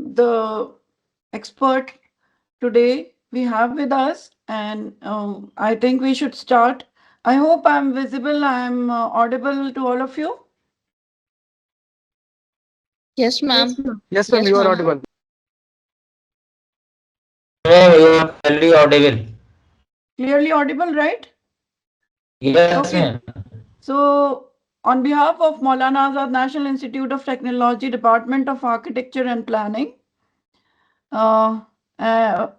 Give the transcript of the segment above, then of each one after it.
the expert today we have with us, and I think we should start. I hope I'm visible, I'm audible to all of you. Yes, ma'am. Yes, ma'am, Yes, you are ma'am. audible. Ma'am, you are clearly audible. Clearly audible, right? Yes, Okay. ma'am. So, on behalf of Maulana Azad National Institute of Technology, Department of Architecture and Planning, uh,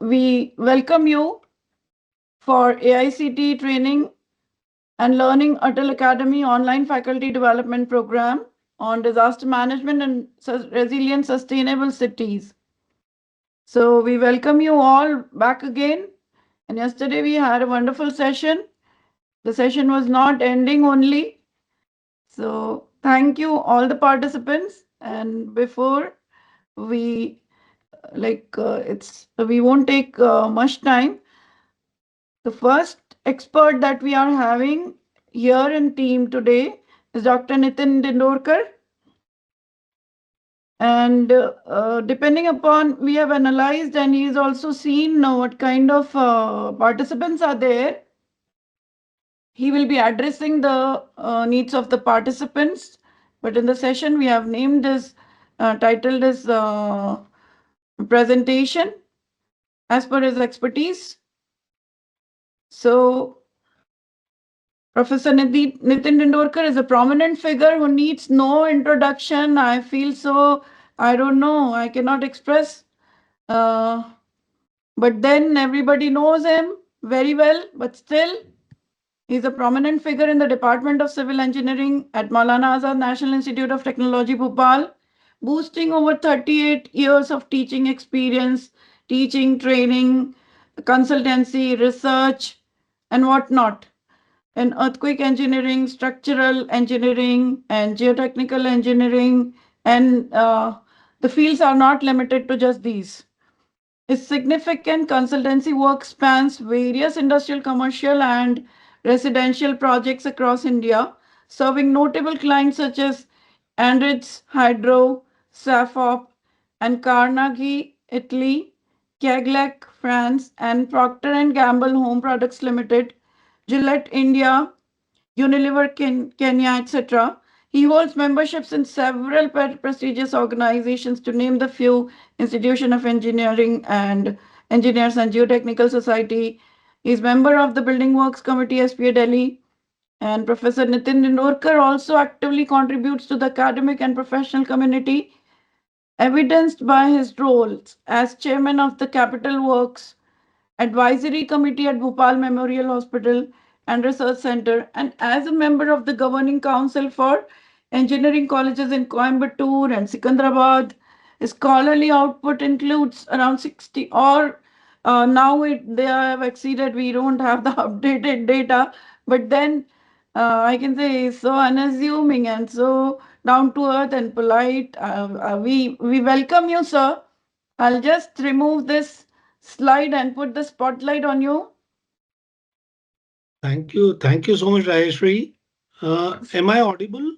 we welcome you for AICT Training and Learning ATAL Academy online faculty development program on disaster management and resilient sustainable cities. So we welcome you all back again. And yesterday we had a wonderful session. The session was not ending only. So thank you all the participants. And before we we won't take much time. The first expert that we are having here in team today is Dr. Nitin Dindorkar. And depending upon, we have analyzed and he's also seen what kind of participants are there. He will be addressing the needs of the participants. But in the session, we have named this, titled as presentation as per his expertise. So Professor Nitin Dindorkar is a prominent figure who needs no introduction. I feel so, I don't know, I cannot express. But then everybody knows him very well, but still, he's a prominent figure in the Department of Civil Engineering at Maulana Azad National Institute of Technology, Bhopal, boosting over 38 years of teaching experience, teaching, training, consultancy, research, and whatnot in earthquake engineering, structural engineering, and geotechnical engineering. And the fields are not limited to just these. Its significant consultancy work spans various industrial, commercial, and residential projects across India, serving notable clients such as Andritz, Hydro, Safop, and Carnegie, Italy, Keglec, France, and Procter & Gamble Home Products Limited, Gillette, India, Unilever, Kenya, etc. He holds memberships in several prestigious organizations, to name the few: Institution of Engineering and Engineers and Geotechnical Society. He is member of the Building Works Committee, SPA Delhi. And Professor Nitin Dindorkar also actively contributes to the academic and professional community, evidenced by his roles as chairman of the Capital Works Advisory Committee at Bhopal Memorial Hospital and Research Center, and as a member of the Governing Council for Engineering Colleges in Coimbatore and Secunderabad. His scholarly output includes around 60, or now they have exceeded, we don't have the updated data, but then I can say he's so unassuming and so down to earth and polite. We welcome you, sir. I'll just remove this slide and put the spotlight on you. Thank you. Thank you so much, Rajeshri. Am I audible?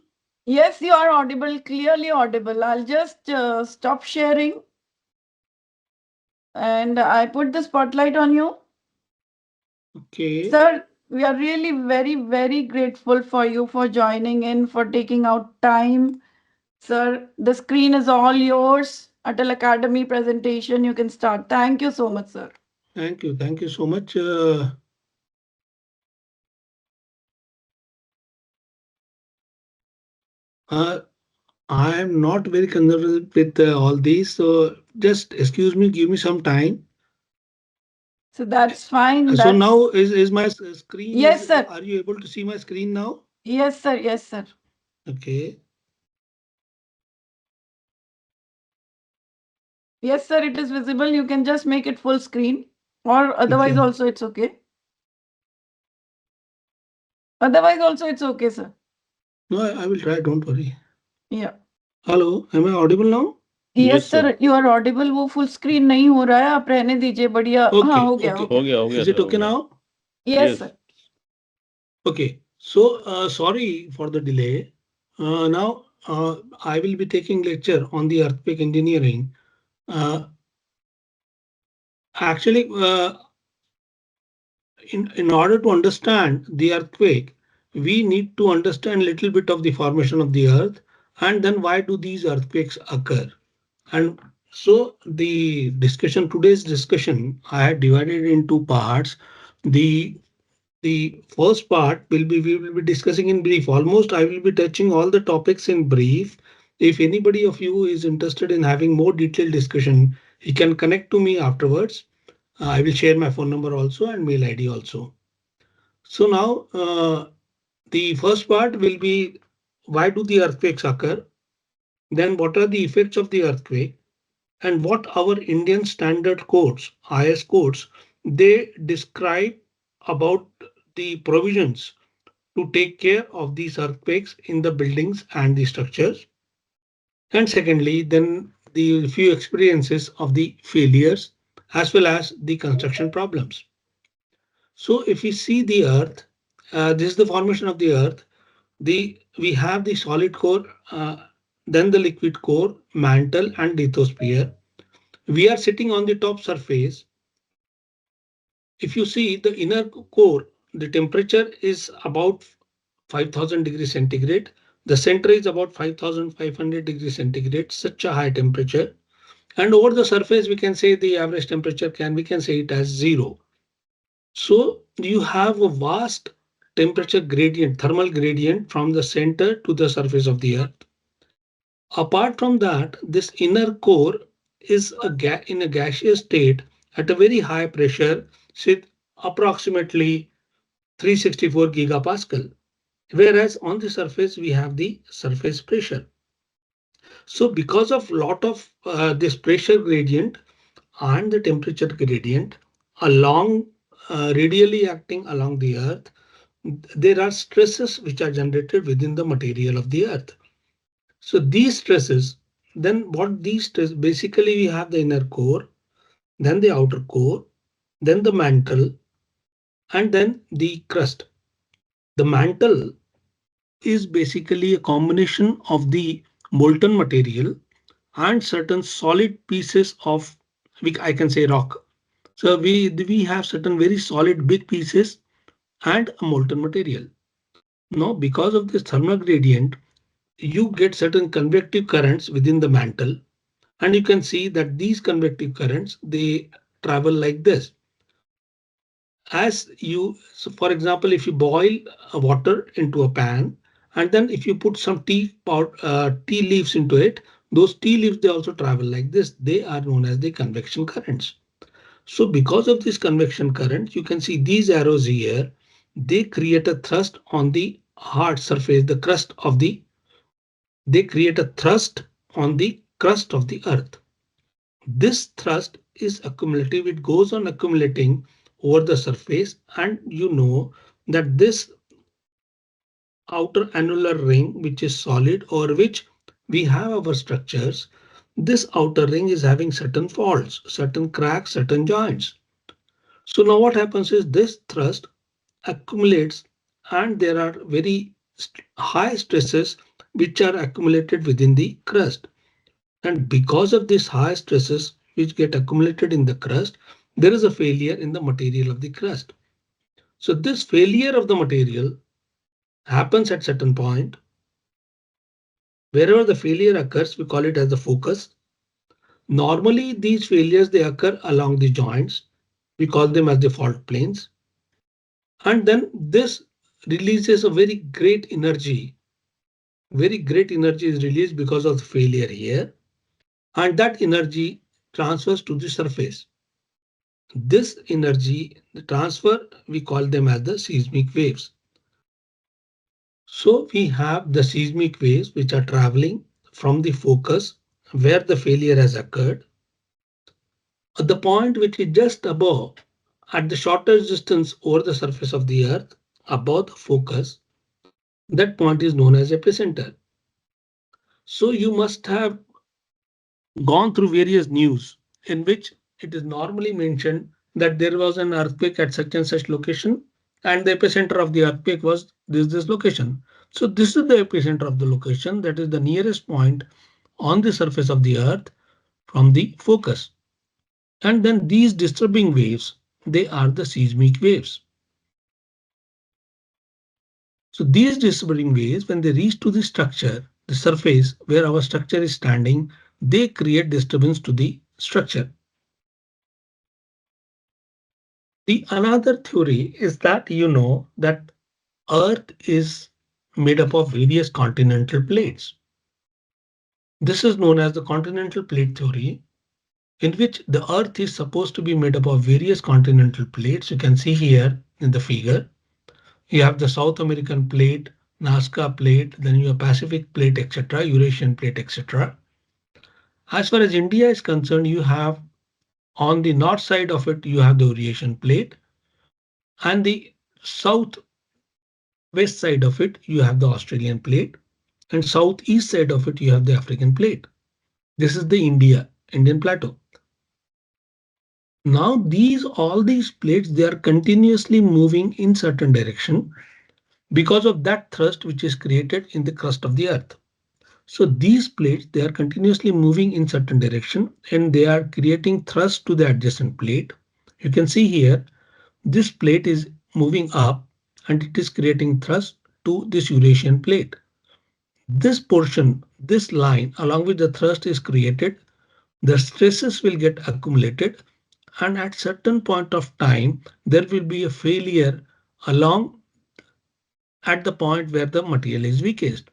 Yes, you are audible, clearly audible. I'll just stop sharing and I put the spotlight on you. Okay. Sir, we are really very, very grateful for you for joining in, for taking out time. Sir, the screen is all yours. Atal Academy presentation, you can start. Thank you so much, sir. Thank you. Thank you so much. I am not very conservative with all these, so just excuse me, give me some time. So that's fine. So That's, now is my screen is, yes, sir. are you able to see my screen now? Yes, sir. Yes, sir. Okay. Yes, sir, it is visible. You can just make it full screen, or otherwise Okay. also it's okay. Otherwise also it's okay, sir. No, I will try, don't worry. Yeah. Hello, am I audible now? Yes, Yes, sir. sir, you are audible. वो full screen नहीं हो रहा है, आप रहने दीजिए, बढ़िया. हाँ, Okay, हो गया, okay. हो गया. हो गया Is it सर, हो okay गया. now? Yes, Yes. sir. Okay. So sorry for the delay. Now I will be taking lecture on the earthquake engineering Uh, actually, in order to understand the earthquake, we need to understand a little bit of the formation of the earth and then why do these earthquakes occur. And so today's discussion, I had divided into parts. The the first part we will be discussing in brief. Almost I will be touching all the topics in brief. If anybody of you is interested in having more detailed discussion, he can connect to me afterwards. I will share my phone number also and mail ID also. So now the first part will be why do the earthquakes occur? Then what are the effects of the earthquake? And what our Indian standard codes, IS codes, they describe about the provisions to take care of these earthquakes in the buildings and the structures. And secondly, then the few experiences of the failures as well as the construction problems. So if we see the earth, this is the formation of the earth. We have the solid core, then the liquid core, mantle and lithosphere. We are sitting on the top surface. If you see the inner core, the temperature is about 5000 degrees centigrade. The center is about 5500 degrees centigrade, such a high temperature. And over the surface, we can say the average temperature we can say it as zero. So you have a vast temperature gradient, thermal gradient from the center to the surface of the earth. Apart from that, this inner core is in a gaseous state at a very high pressure, say approximately 364 gigapascal. Whereas on the surface, we have the surface pressure. So because of lot of this pressure gradient and the temperature gradient along radially acting along the earth, there are stresses which are generated within the material of the earth. So these stresses, then what these stress, basically we have the inner core, then the outer core, then the mantle, and then the crust. The mantle is basically a combination of the molten material and certain solid pieces of, I can say, rock. So we have certain very solid big pieces and a molten material. Now, because of this thermal gradient, you get certain convective currents within the mantle, and you can see that these convective currents, they travel like this. So for example, if you boil water into a pan, and then if you put some tea leaves into it, those tea leaves, they also travel like this. They are known as the convection currents. So because of this convection current, you can see these arrows here, they create a thrust on the hard surface, they create a thrust on the crust of the earth. This thrust is accumulative. It goes on accumulating over the surface, and you know that this outer annular ring, which is solid over which we have our structures, this outer ring is having certain faults, certain cracks, certain joints. So now what happens is this thrust accumulates and there are very high stresses which are accumulated within the crust. And because of these high stresses which get accumulated in the crust, there is a failure in the material of the crust. So this failure of the material happens at certain point. Wherever the failure occurs, we call it as the focus. Normally, these failures, they occur along the joints. We call them as the fault planes. And then this releases a very great energy. Very great energy is released because of the failure here. And that energy transfers to the surface. This energy the transfer, we call them as the seismic waves. So we have the seismic waves which are traveling from the focus where the failure has occurred. At the point which is just above, at the shortest distance over the surface of the earth, above the focus, that point is known as epicenter. So you must have gone through various news in which it is normally mentioned that there was an earthquake at such and such location, and the epicenter of the earthquake was this location. So this is the epicenter of the location, that is the nearest point on the surface of the earth from the focus. And then these disturbing waves, they are the seismic waves. So these disturbing waves, when they reach to the structure, the surface where our structure is standing, they create disturbance to the structure. The another theory is that you know that Earth is made up of various continental plates. This is known as the continental plate theory, in which the Earth is supposed to be made up of various continental plates. You can see here in the figure. You have the South American plate, Nazca plate, then you have Pacific plate, etc., Eurasian plate, etc. As far as India is concerned, you have on the north side of it, you have the Eurasian plate, and the southwest side of it, you have the Australian plate, and southeast side of it, you have the African plate. This is the Indian plateau. Now all these plates, they are continuously moving in certain direction because of that thrust which is created in the crust of the earth. So these plates, they are continuously moving in certain direction and they are creating thrust to the adjacent plate. You can see here, this plate is moving up and it is creating thrust to this Eurasian plate. This portion, this line along with the thrust is created, the stresses will get accumulated, and at certain point of time, there will be a failure along at the point where the material is weakest.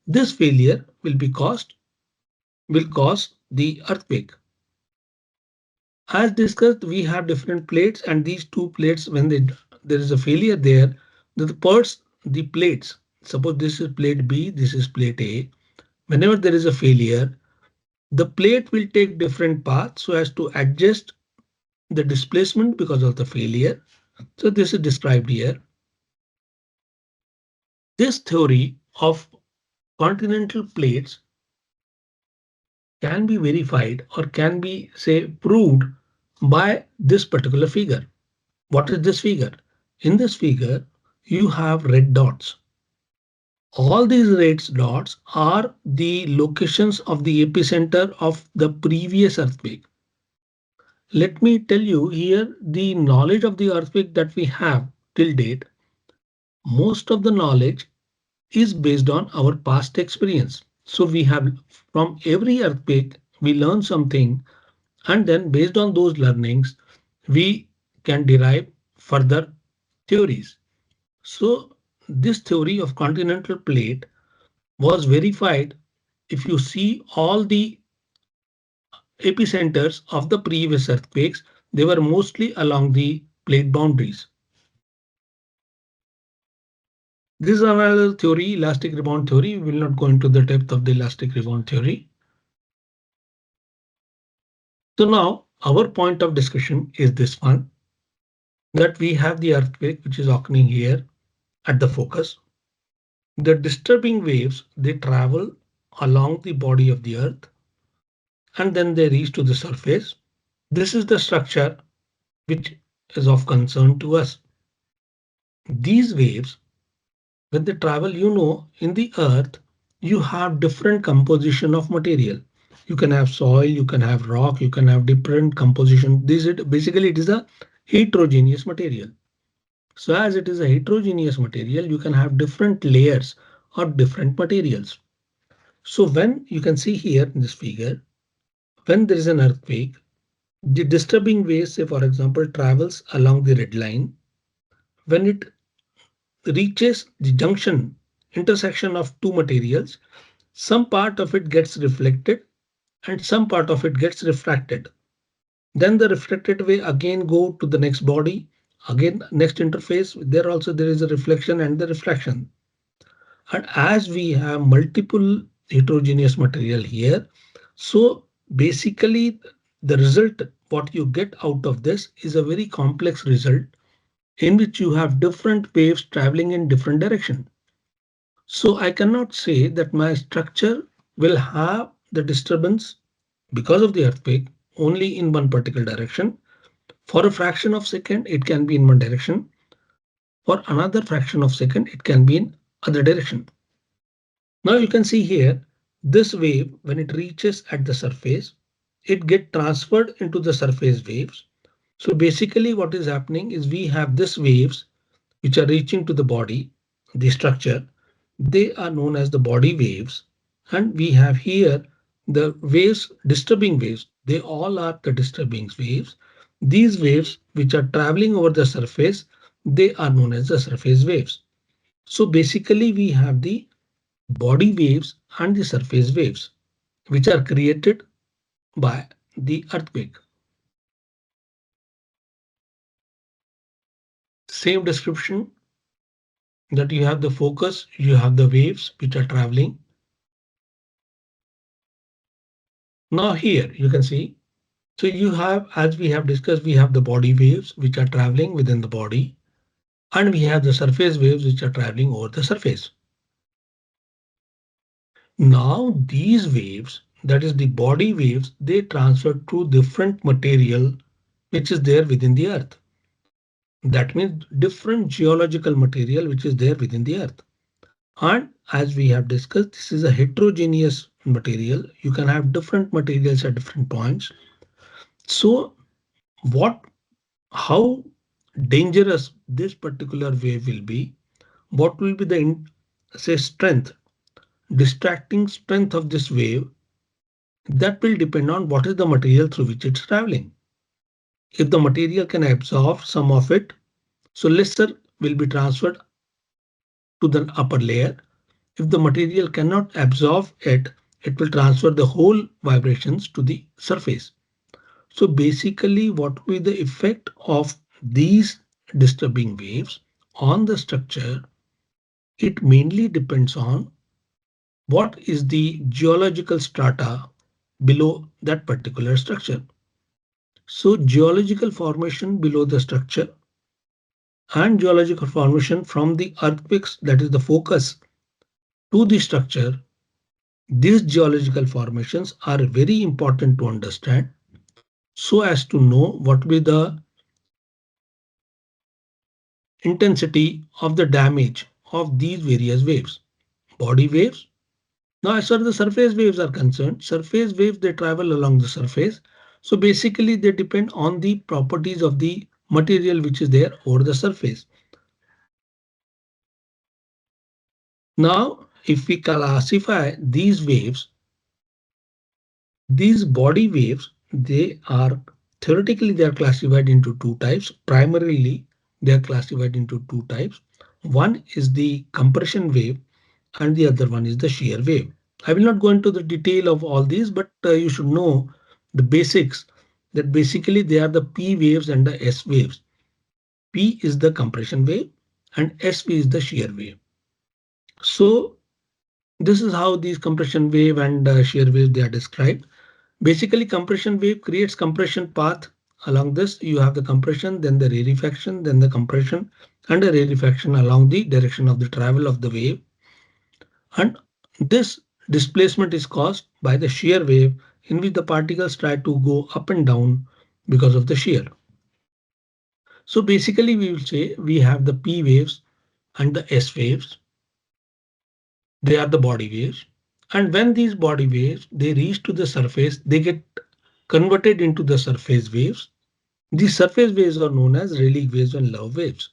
This failure will cause the earthquake. As discussed, we have different plates, and these two plates, when there is a failure there, the plates, suppose this is plate B, this is plate A. Whenever there is a failure, the plate will take different paths so as to adjust the displacement because of the failure. So this is described here. This theory of continental plates can be verified or can be, say, proved by this particular figure. What is this figure? In this figure, you have red dots. All these red dots are the locations of the epicenter of the previous earthquake. Let me tell you here the knowledge of the earthquake that we have till date. Most of the knowledge is based on our past experience. So we have from every earthquake, we learn something, and then based on those learnings, we can derive further theories. So this theory of continental plate was verified. If you see all the epicenters of the previous earthquakes, they were mostly along the plate boundaries. This is another theory, elastic rebound theory. We will not go into the depth of the elastic rebound theory. So now our point of discussion is this one, that we have the earthquake which is occurring here at the focus. The disturbing waves, they travel along the body of the earth and then they reach to the surface. This is the structure which is of concern to us. These waves, when they travel, you know, in the earth, you have different composition of material. You can have soil, you can have rock, you can have different composition. This is basically it is a heterogeneous material. So as it is a heterogeneous material, you can have different layers or different materials. So when you can see here in this figure, when there is an earthquake, the disturbing wave, say for example, travels along the red line. When it reaches the junction, intersection of two materials, some part of it gets reflected and some part of it gets refracted. Then the reflected wave again go to the next body, again next interface. There also there is a reflection and the refraction. And as we have multiple heterogeneous material here, so basically the result what you get out of this is a very complex result in which you have different waves traveling in different direction. So I cannot say that my structure will have the disturbance because of the earthquake only in one particular direction. For a fraction of second, it can be in one direction. For another fraction of second, it can be in other direction. Now you can see here, this wave, when it reaches at the surface, it get transferred into the surface waves. So basically what is happening is we have this waves which are reaching to the body, the structure. They are known as the body waves. And we have here the waves, disturbing waves. They all are the disturbing waves. These waves which are traveling over the surface, they are known as the surface waves. So basically we have the body waves and the surface waves which are created by the earthquake. Same description, that you have the focus, you have the waves which are traveling. Now here you can see, so you have, as we have discussed, we have the body waves which are traveling within the body, and we have the surface waves which are traveling over the surface. Now these waves, that is the body waves, they transfer to different material which is there within the earth. That means different geological material which is there within the earth. And as we have discussed, this is a heterogeneous material. You can have different materials at different points. So what, how dangerous this particular wave will be, what will be the say strength, distracting strength of this wave, that will depend on what is the material through which it's traveling. If the material can absorb some of it, so lesser will be transferred to the upper layer. If the material cannot absorb it, it will transfer the whole vibrations to the surface. So basically what will be the effect of these disturbing waves on the structure? It mainly depends on what is the geological strata below that particular structure. So geological formation below the structure and geological formation from the earthquakes, that is the focus to the structure, these geological formations are very important to understand so as to know what will be the intensity of the damage of these various waves. Body waves. Now, as far as the surface waves are concerned, surface waves, they travel along the surface. So basically they depend on the properties of the material which is there over the surface. Now, if we classify these waves, these body waves, they are theoretically they are classified into two types. Primarily, they are classified into two types. One is the compression wave and the other one is the shear wave. I will not go into the detail of all these, but you should know the basics, that basically they are the P waves and the S waves. P is the compression wave and SV is the shear wave. So this is how these compression wave and shear wave they are described. Basically, compression wave creates compression path. Along this, you have the compression, then the rarefaction, then the compression and the rarefaction along the direction of the travel of the wave. And this displacement is caused by the shear wave in which the particles try to go up and down because of the shear. So basically, we will say we have the P waves and the S waves. They are the body waves. And when these body waves, they reach to the surface, they get converted into the surface waves. These surface waves are known as Rayleigh waves and Love waves.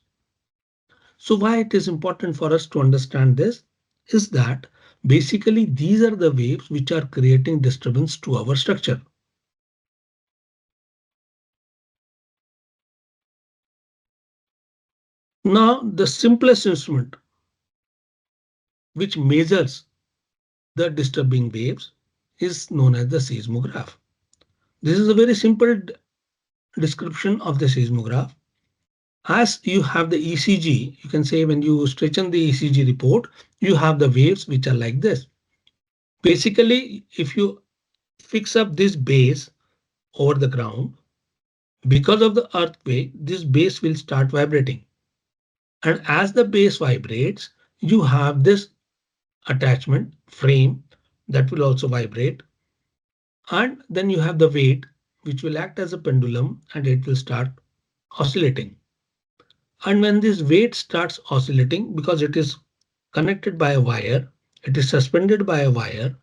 So why it is important for us to understand this is that basically these are the waves which are creating disturbance to our structure. Now the simplest instrument which measures the disturbing waves is known as the seismograph. This is a very simple description of the seismograph. As you have the ECG, you can say when you stretch on the ECG report, you have the waves which are like this. Basically, if you fix up this base over the ground, because of the earthquake, this base will start vibrating. And as the base vibrates, you have this attachment frame that will also vibrate. And then you have the weight, which will act as a pendulum and it will start oscillating. And when this weight starts oscillating, because it is connected by a wire, it is suspended by a wire.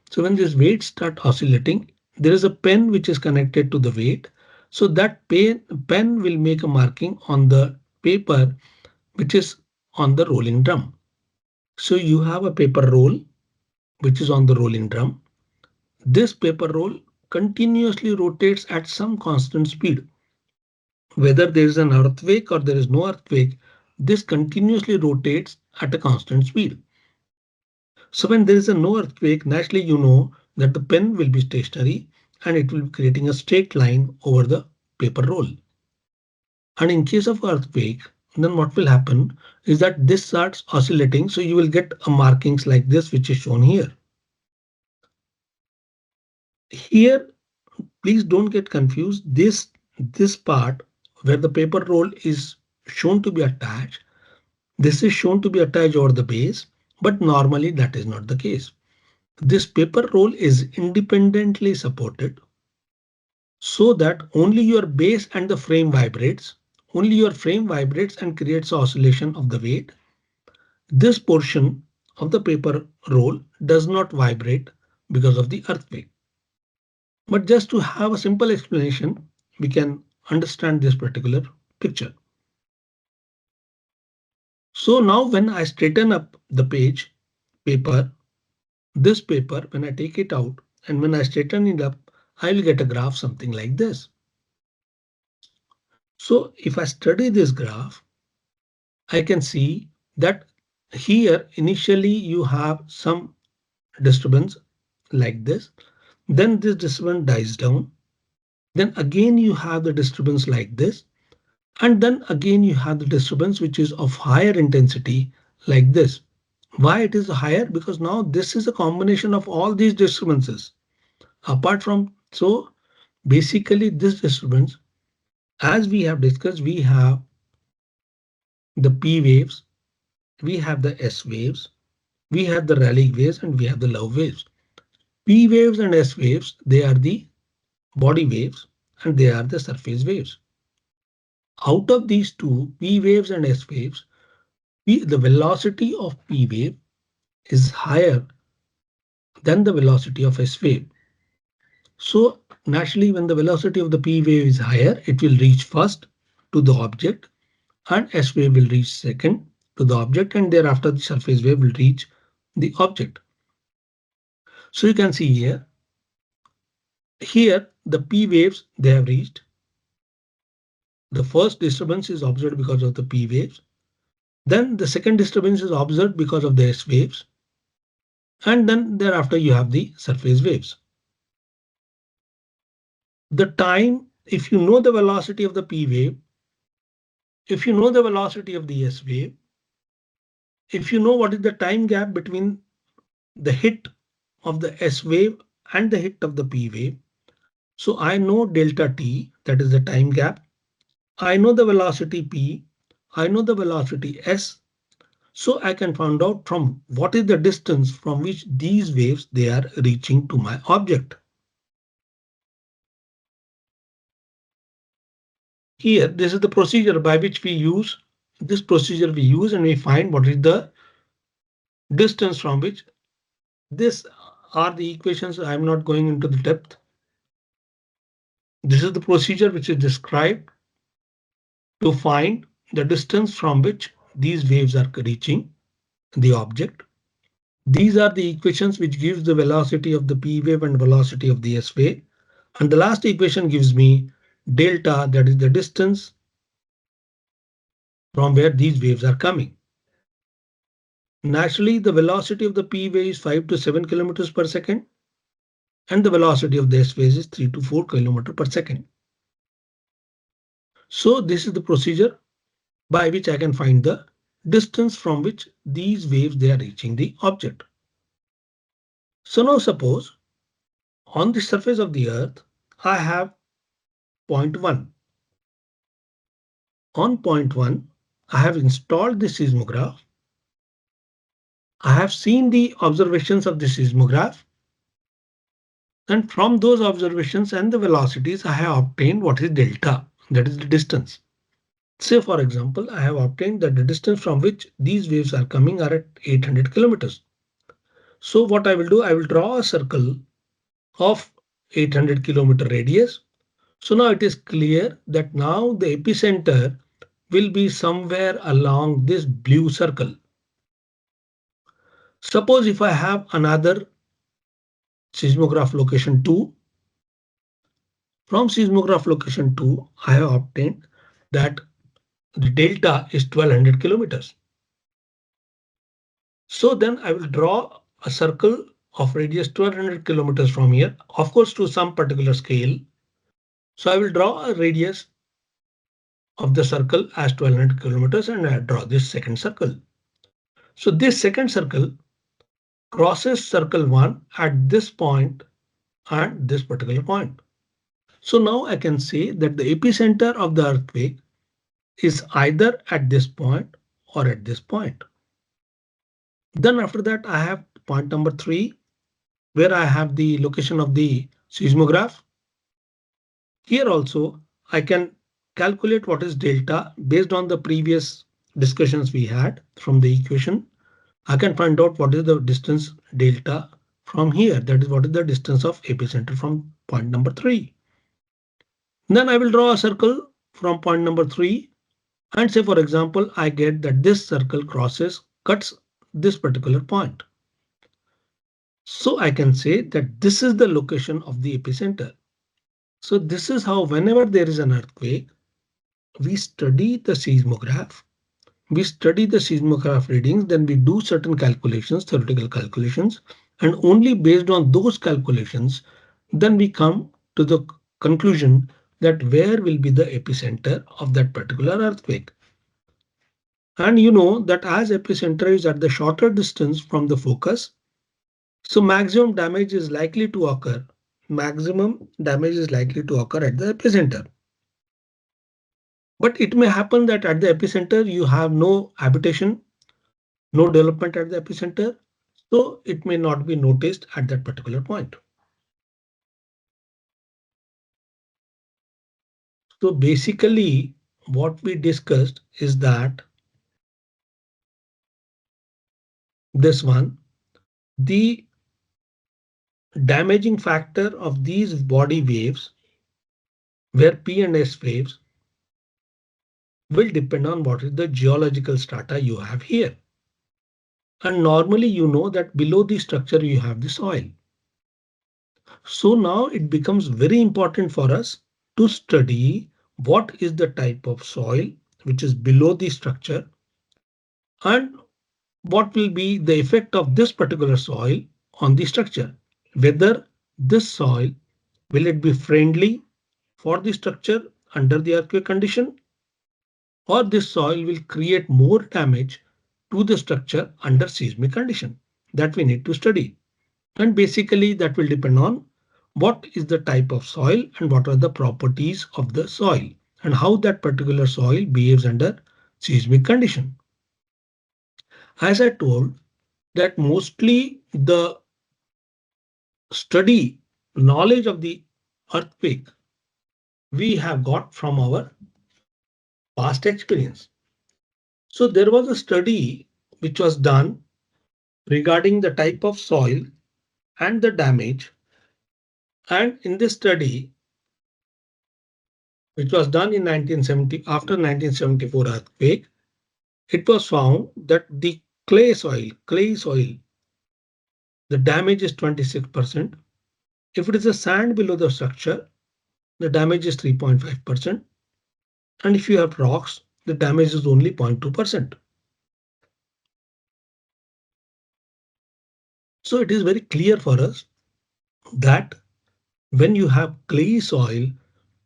So when this weight start oscillating, there is a pen which is connected to the weight. So that pen will make a marking on the paper which is on the rolling drum. So you have a paper roll which is on the rolling drum. This paper roll continuously rotates at some constant speed. Whether there is an earthquake or there is no earthquake, this continuously rotates at a constant speed. So when there is a no earthquake, naturally you know that the pen will be stationary and it will be creating a straight line over the paper roll. And in case of earthquake, then what will happen is that this starts oscillating. So you will get a markings like this, which is shown here. Here, please don't get confused. This part where the paper roll is shown to be attached, this is shown to be attached over the base, but normally that is not the case. This paper roll is independently supported so that only your base and the frame vibrates. Only your frame vibrates and creates oscillation of the weight. This portion of the paper roll does not vibrate because of the earthquake. But just to have a simple explanation, we can understand this particular picture. So now when I straighten up the paper, this paper, when I take it out and when I straighten it up, I will get a graph something like this. So if I study this graph, I can see that here initially you have some disturbance like this. Then this disturbance dies down. Then again you have the disturbance like this. And then again you have the disturbance which is of higher intensity like this. Why it is higher? Because now this is a combination of all these disturbances. Apart from, so basically this disturbance, as we have discussed, we have the P waves, we have the S waves, we have the Rayleigh waves, and we have the Love waves. P waves and S waves, they are the body waves and they are the surface waves. Out of these two, P waves and S waves, the velocity of P wave is higher than the velocity of S wave. So naturally, when the velocity of the P wave is higher, it will reach first to the object and S wave will reach second to the object, and thereafter the surface wave will reach the object. So you can see here the P waves, they have reached. The first disturbance is observed because of the P waves. Then the second disturbance is observed because of the S waves. And then thereafter you have the surface waves. The time, if you know the velocity of the P wave, if you know the velocity of the S wave, if you know what is the time gap between the hit of the S wave and the hit of the P wave, so I know delta t, that is the time gap. I know the velocity P, I know the velocity S, so I can find out from what is the distance from which these waves they are reaching to my object. Here, this is the procedure by which we use this procedure we use and we find what is the distance from which. This are the equations. I'm not going into the depth. This is the procedure which is described to find the distance from which these waves are reaching the object. These are the equations which gives the velocity of the P wave and velocity of the S wave. And the last equation gives me delta, that is the distance from where these waves are coming. Naturally, the velocity of the P wave is 5 to 7 kilometers per second, and the velocity of the S wave is 3 to 4 kilometers per second. So this is the procedure by which I can find the distance from which these waves they are reaching the object. So now suppose on the surface of the earth, I have point 1. On point 1, I have installed the seismograph. I have seen the observations of the seismograph. And from those observations and the velocities, I have obtained what is delta, that is the distance. Say, for example, I have obtained that the distance from which these waves are coming are at 800 kilometers. So what I will do, I will draw a circle of 800-kilometer radius. So now it is clear that now the epicenter will be somewhere along this blue circle. Suppose if I have another seismograph location 2, from seismograph location 2, I have obtained that the delta is 1200 kilometers. So then I will draw a circle of radius 1200 kilometers from here, of course, to some particular scale. So I will draw a radius of the circle as 1200 kilometers and I draw this second circle. So this second circle crosses circle 1 at this point and this particular point. So now I can say that the epicenter of the earthquake is either at this point or at this point. Then after that, I have point number 3, where I have the location of the seismograph. Here also, I can calculate what is delta based on the previous discussions we had from the equation. I can find out what is the distance delta from here. That is what is the distance of epicenter from point number 3. Then I will draw a circle from point number 3 and say, for example, I get that this circle cuts this particular point. So I can say that this is the location of the epicenter. So this is how whenever there is an earthquake, we study the seismograph. We study the seismograph readings, then we do certain calculations, theoretical calculations, and only based on those calculations, then we come to the conclusion that where will be the epicenter of that particular earthquake. And you know that as epicenter is at the shorter distance from the focus, so maximum damage is likely to occur. Maximum damage is likely to occur at the epicenter. But it may happen that at the epicenter you have no habitation, no development at the epicenter, so it may not be noticed at that particular point. So basically what we discussed is that this one, the damaging factor of these body waves, where P and S waves, will depend on what is the geological strata you have here. And normally you know that below the structure you have the soil. So now it becomes very important for us to study what is the type of soil which is below the structure and what will be the effect of this particular soil on the structure. Whether this soil, will it be friendly for the structure under the earthquake condition, or this soil will create more damage to the structure under seismic condition. That we need to study. And basically that will depend on what is the type of soil and what are the properties of the soil and how that particular soil behaves under seismic condition. As I told that mostly the study knowledge of the earthquake we have got from our past experience. So there was a study which was done regarding the type of soil and the damage. And in this study, which was done in 1970, after 1974 earthquake, it was found that the clay soil, the damage is 26%. If it is a sand below the structure, the damage is 3.5%. And if you have rocks, the damage is only 0.2%. So it is very clear for us that when you have clay soil,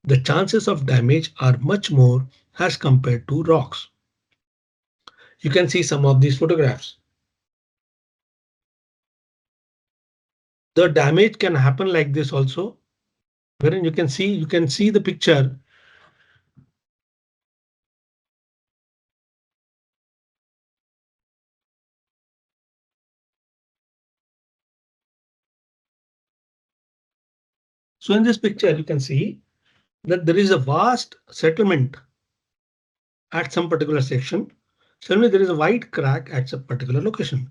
the chances of damage are much more as compared to rocks. You can see some of these photographs. The damage can happen like this also, wherein you can see the picture. So in this picture, you can see that there is a vast settlement at some particular section. Suddenly there is a wide crack at some particular location.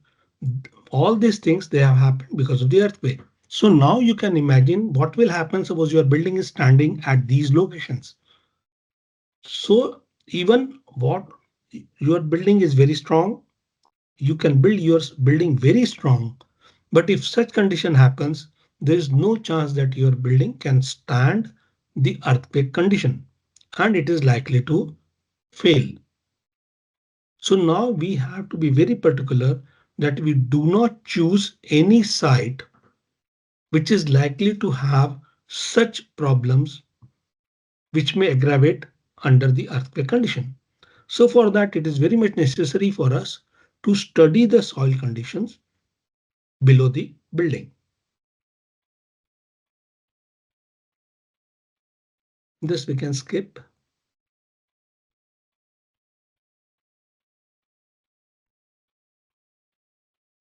All these things, they have happened because of the earthquake. So now you can imagine what will happen. Suppose your building is standing at these locations. So even what your building is very strong, you can build your building very strong. But if such condition happens, there is no chance that your building can stand the earthquake condition and it is likely to fail. So now we have to be very particular that we do not choose any site which is likely to have such problems which may aggravate under the earthquake condition. So for that, it is very much necessary for us to study the soil conditions below the building. This we can skip.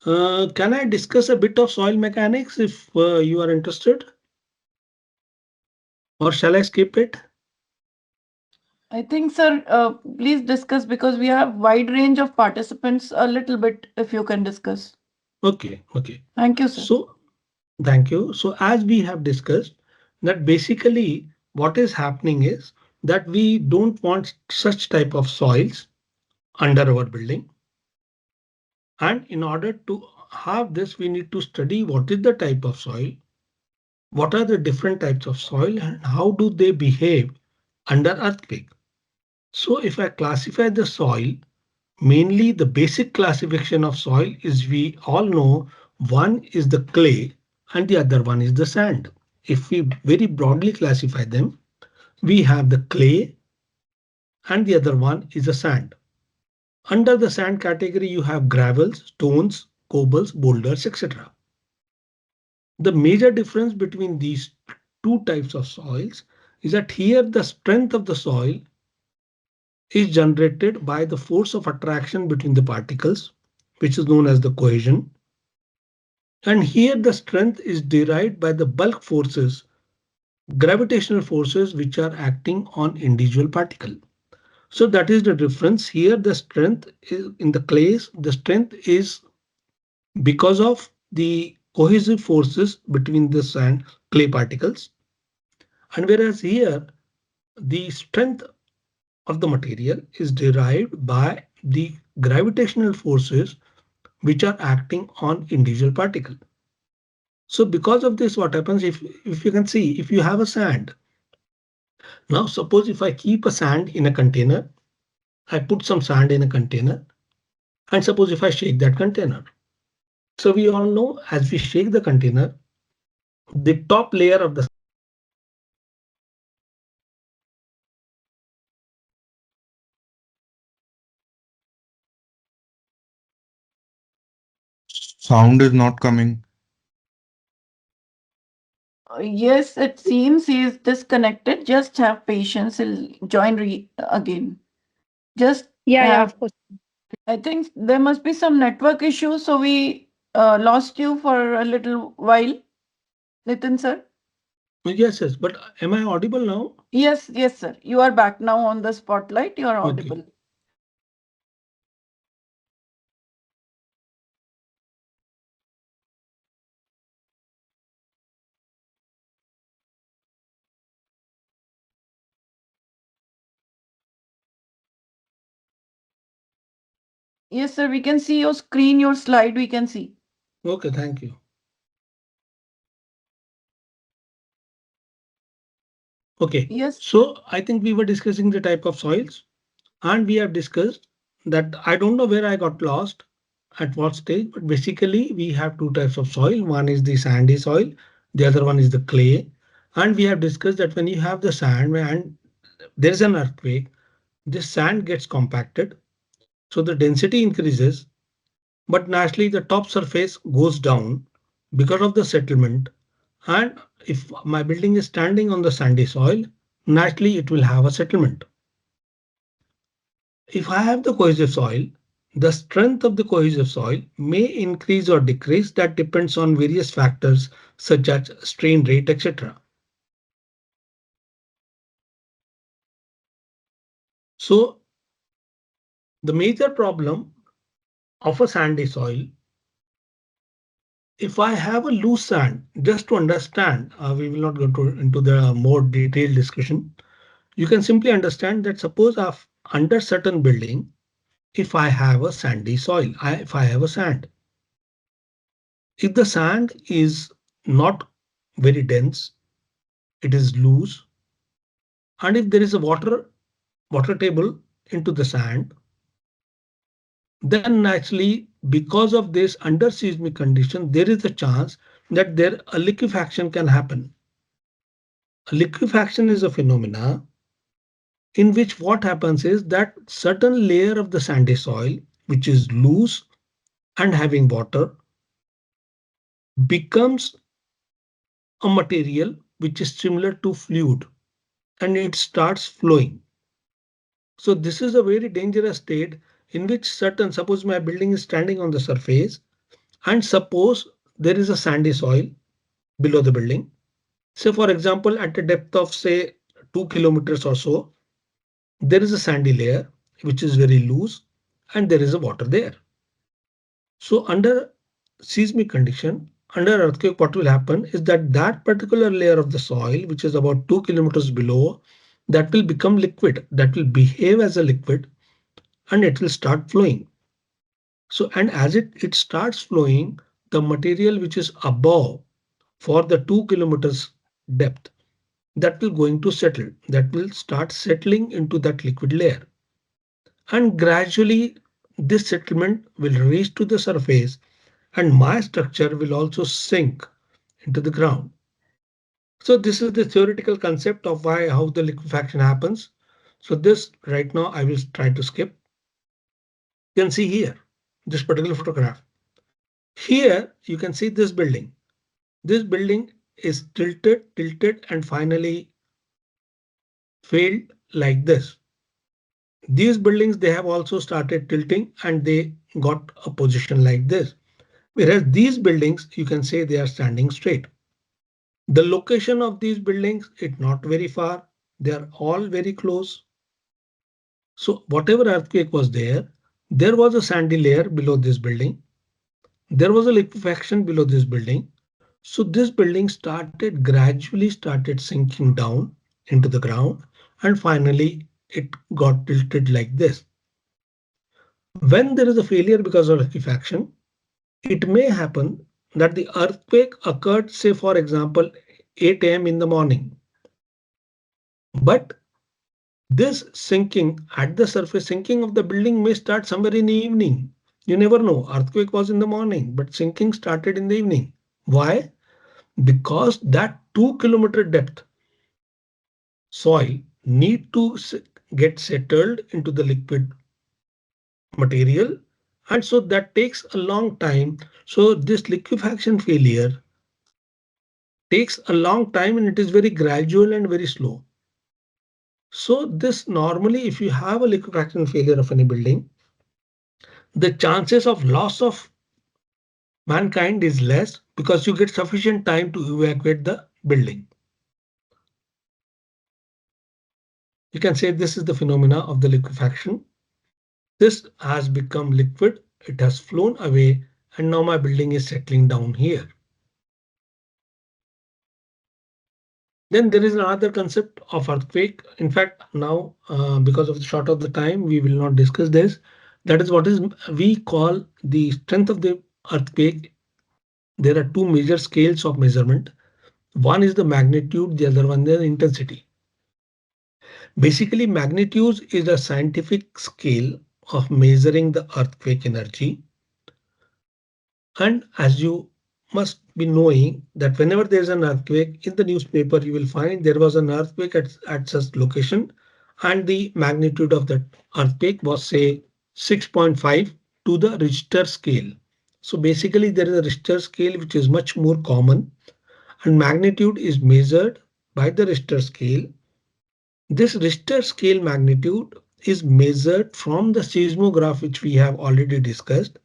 Can I discuss a bit of soil mechanics if you are interested? Or shall I skip it? I think, sir, please discuss because we have wide range of participants. A little bit, if you can discuss. Okay, okay. Thank you, sir. So thank you. So as we have discussed that basically what is happening is that we don't want such type of soils under our building. And in order to have this, we need to study what is the type of soil, what are the different types of soil and how do they behave under earthquake. So if I classify the soil, mainly the basic classification of soil is we all know one is the clay and the other one is the sand. If we very broadly classify them, we have the clay and the other one is the sand. Under the sand category, you have gravels, stones, cobbles, boulders, etc. The major difference between these two types of soils is that here the strength of the soil is generated by the force of attraction between the particles, which is known as the cohesion. And here the strength is derived by the bulk forces, gravitational forces which are acting on individual particle. So that is the difference. Here the strength is in the clays, the strength is because of the cohesive forces between the sand clay particles. And whereas here the strength of the material is derived by the gravitational forces which are acting on individual particle. So because of this, what happens if you can see, if you have a sand, now suppose if I keep a sand in a container, I put some sand in a container, and suppose if I shake that container. So we all know as we shake the container, the top layer of the Sound is not coming. Yes, it seems he is disconnected. Just have patience. He'll join again. Just Yeah, have. of course. I think there must be some network issues, so we lost you for a little while, Nitin sir. yes, yes, but am I audible now? Yes, yes, sir. You are back now on the spotlight. You are Okay. audible. Yes, sir. We can see your screen, your slide. We can see. Okay, thank you. Okay, Yes. so I think we were discussing the type of soils and we have discussed that I don't know where I got lost at what stage, but basically we have two types of soil. One is the sandy soil, the other one is the clay. And we have discussed that when you have the sand and there is an earthquake, the sand gets compacted. So the density increases, but naturally the top surface goes down because of the settlement. And if my building is standing on the sandy soil, naturally it will have a settlement. If I have the cohesive soil, the strength of the cohesive soil may increase or decrease. That depends on various factors such as strain rate, etc. So the major problem of a sandy soil if I have a loose sand, just to understand, we will not go into the more detailed discussion. You can simply understand that suppose under certain building, if I have a sandy soil, if I have a sand, if the sand is not very dense, it is loose, and if there is a water table into the sand, then naturally because of this under seismic condition, there is a chance that there a liquefaction can happen. A liquefaction is a phenomena in which what happens is that certain layer of the sandy soil, which is loose and having water, becomes a material which is similar to fluid and it starts flowing. So this is a very dangerous state in which suppose my building is standing on the surface and suppose there is a sandy soil below the building. Say for example, at a depth of say 2 kilometers or so, there is a sandy layer which is very loose and there is a water there. So under seismic condition, under earthquake, what will happen is that that particular layer of the soil, which is about 2 kilometers below, that will become liquid, that will behave as a liquid and it will start flowing. So, and as it starts flowing, the material which is above for the 2 kilometers depth, that will going to settle, that will start settling into that liquid layer. And gradually this settlement will reach to the surface and my structure will also sink into the ground. So this is the theoretical concept of how the liquefaction happens. So this right now I will try to skip. You can see here this particular photograph. Here you can see this building. This building is tilted and finally failed like this. These buildings, they have also started tilting and they got a position like this. Whereas these buildings, you can say they are standing straight. The location of these buildings is not very far. They are all very close. So whatever earthquake was there was a sandy layer below this building. There was a liquefaction below this building. So this building gradually started sinking down into the ground and finally it got tilted like this. When there is a failure because of liquefaction, it may happen that the earthquake occurred, say for example, 8 a.m. in the morning. But this sinking at the surface, sinking of the building may start somewhere in the evening. You never know. Earthquake was in the morning, but sinking started in the evening. Why? Because that 2 kilometer depth soil need to get settled into the liquid material. And so that takes a long time. So this liquefaction failure takes a long time and it is very gradual and very slow. So this normally, if you have a liquefaction failure of any building, the chances of loss of mankind is less because you get sufficient time to evacuate the building. You can say this is the phenomena of the liquefaction. This has become liquid, it has flown away, and now my building is settling down here. Then there is another concept of earthquake. In fact, now because of the short of the time, we will not discuss this. That is what is we call the strength of the earthquake. There are two major scales of measurement. One is the magnitude, the other one the intensity. Basically, magnitude is a scientific scale of measuring the earthquake energy. And as you must be knowing that whenever there is an earthquake in the newspaper, you will find there was an earthquake at such location and the magnitude of that earthquake was say 6.5 to the Richter scale. So basically there is a Richter scale which is much more common and magnitude is measured by the Richter scale. This Richter scale magnitude is measured from the seismograph which we have already discussed.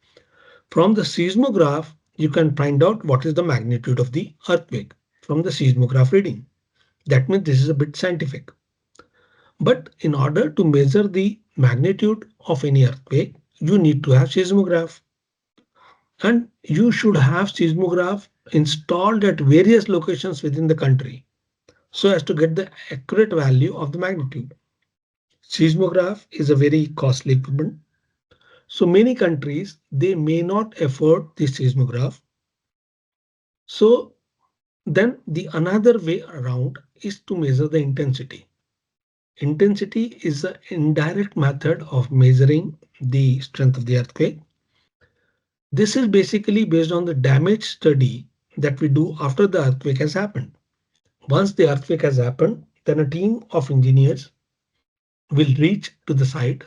From the seismograph, you can find out what is the magnitude of the earthquake from the seismograph reading. That means this is a bit scientific. But in order to measure the magnitude of any earthquake, you need to have seismograph. And you should have seismograph installed at various locations within the country so as to get the accurate value of the magnitude. Seismograph is a very costly equipment. So many countries, they may not afford the seismograph. So then the another way around is to measure the intensity. Intensity is an indirect method of measuring the strength of the earthquake. This is basically based on the damage study that we do after the earthquake has happened. Once the earthquake has happened, then a team of engineers will reach to the site.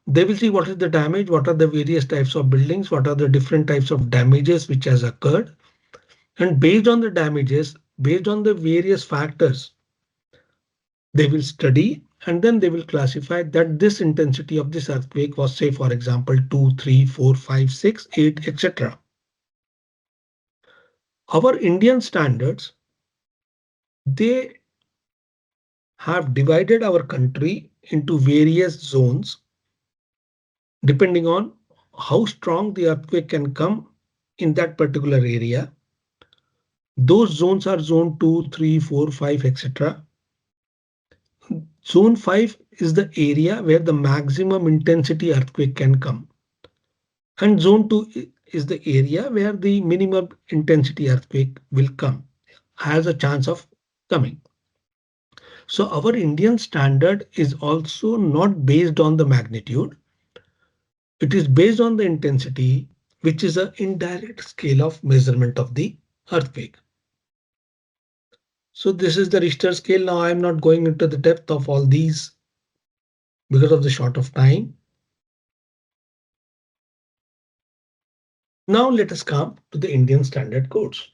They will see what is the damage, what are the various types of buildings, what are the different types of damages which has occurred. And based on the damages, based on the various factors, they will study and then they will classify that this intensity of this earthquake was, say, for example, 2, 3, 4, 5, 6, 8, etc. Our Indian standards, they have divided our country into various zones depending on how strong the earthquake can come in that particular area. Those zones are zone 2, 3, 4, 5, etc. Zone 5 is the area where the maximum intensity earthquake can come. And zone 2 is the area where the minimum intensity earthquake will come, has a chance of coming. So our Indian standard is also not based on the magnitude. It is based on the intensity, which is an indirect scale of measurement of the earthquake. So this is the Richter scale. Now I am not going into the depth of all these because of the short of time. Now let us come to the Indian standard codes.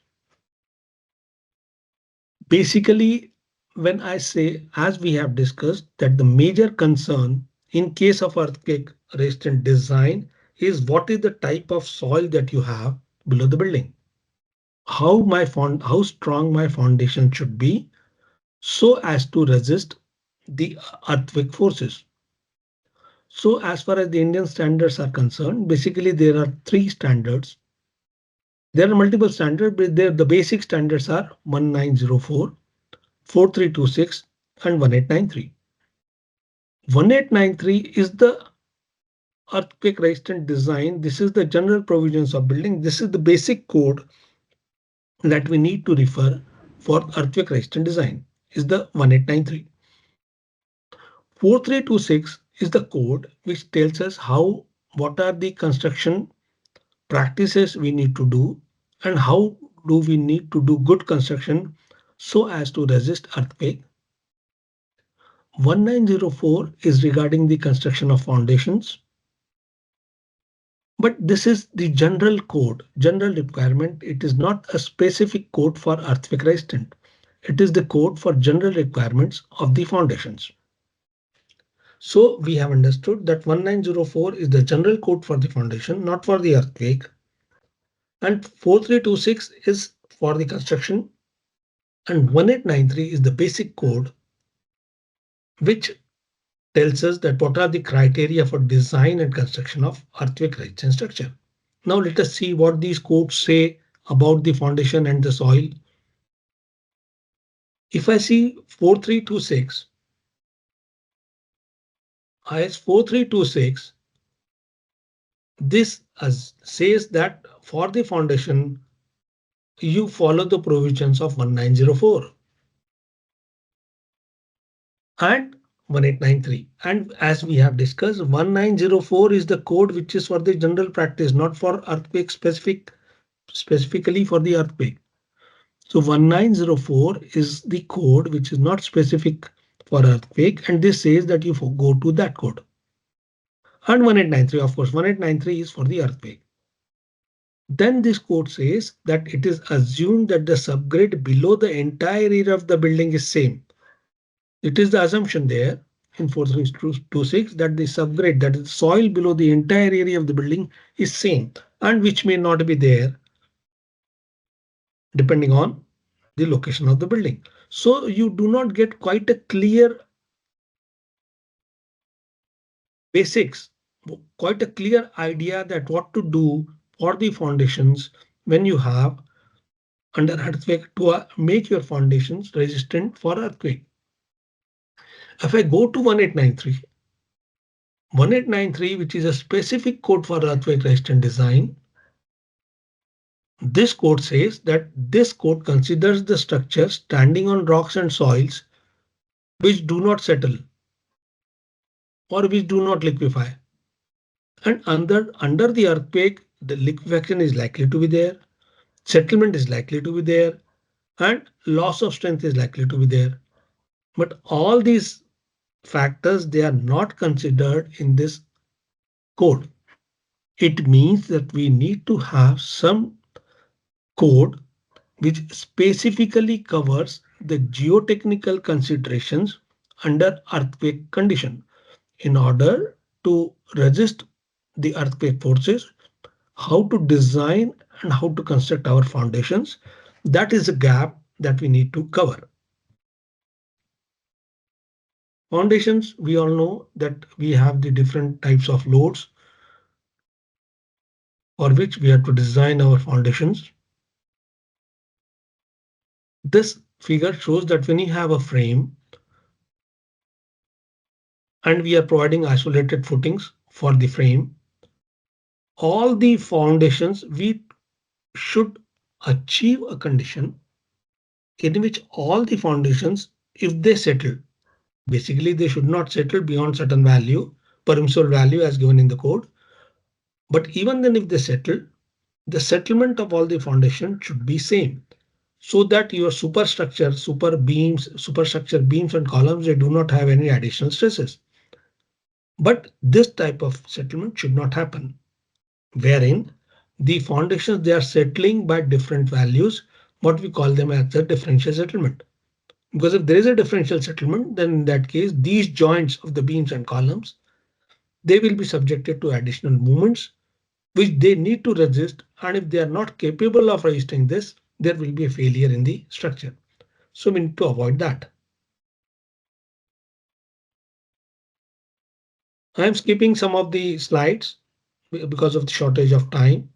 Basically, when I say, as we have discussed, that the major concern in case of earthquake resistant design is what is the type of soil that you have below the building. How strong my foundation should be so as to resist the earthquake forces. So as far as the Indian standards are concerned, basically there are three standards. There are multiple standards, but the basic standards are 1904, 4326 and 1893. 1893 is the earthquake resistant design. This is the general provisions of building. This is the basic code that we need to refer for earthquake resistant design is the 1893. 4326 is the code which tells us what are the construction practices we need to do and how do we need to do good construction so as to resist earthquake. 1904 is regarding the construction of foundations. But this is the general code, general requirement. It is not a specific code for earthquake resistant. It is the code for general requirements of the foundations. So we have understood that 1904 is the general code for the foundation, not for the earthquake. And 4326 is for the construction. And 1893 is the basic code which tells us that what are the criteria for design and construction of earthquake resistant structure. Now let us see what these codes say about the foundation and the soil. If I see 4326, IS 4326, this says that for the foundation, you follow the provisions of 1904 and 1893. And as we have discussed, 1904 is the code which is for the general practice, not for earthquake specifically for the earthquake. So 1904 is the code which is not specific for earthquake, and this says that you go to that code. And 1893, of course, 1893 is for the earthquake. Then this code says that it is assumed that the subgrade below the entire area of the building is same. It is the assumption there in 4326 that the subgrade, that is soil below the entire area of the building, is same, and which may not be there depending on the location of the building. So you do not get quite a clear basics, quite a clear idea that what to do for the foundations when you have under earthquake to make your foundations resistant for earthquake. If I go to 1893, which is a specific code for earthquake resistant design, this code says that this code considers the structure standing on rocks and soils which do not settle or which do not liquefy. And under the earthquake, the liquefaction is likely to be there, settlement is likely to be there, and loss of strength is likely to be there. But all these factors, they are not considered in this code. It means that we need to have some code which specifically covers the geotechnical considerations under earthquake condition in order to resist the earthquake forces, how to design and how to construct our foundations. That is a gap that we need to cover. Foundations, we all know that we have the different types of loads for which we have to design our foundations. This figure shows that when you have a frame and we are providing isolated footings for the frame, all the foundations, we should achieve a condition in which all the foundations, if they settle, basically they should not settle beyond certain value, permissible value as given in the code. But even then if they settle, the settlement of all the foundation should be same, so that your superstructure, superstructure beams and columns, they do not have any additional stresses. But this type of settlement should not happen, wherein the foundations, they are settling by different values, what we call them as the differential settlement. Because if there is a differential settlement, then in that case, these joints of the beams and columns, they will be subjected to additional movements which they need to resist. And if they are not capable of resisting this, there will be a failure in the structure. So we need to avoid that. I am skipping some of the slides because of the shortage of time.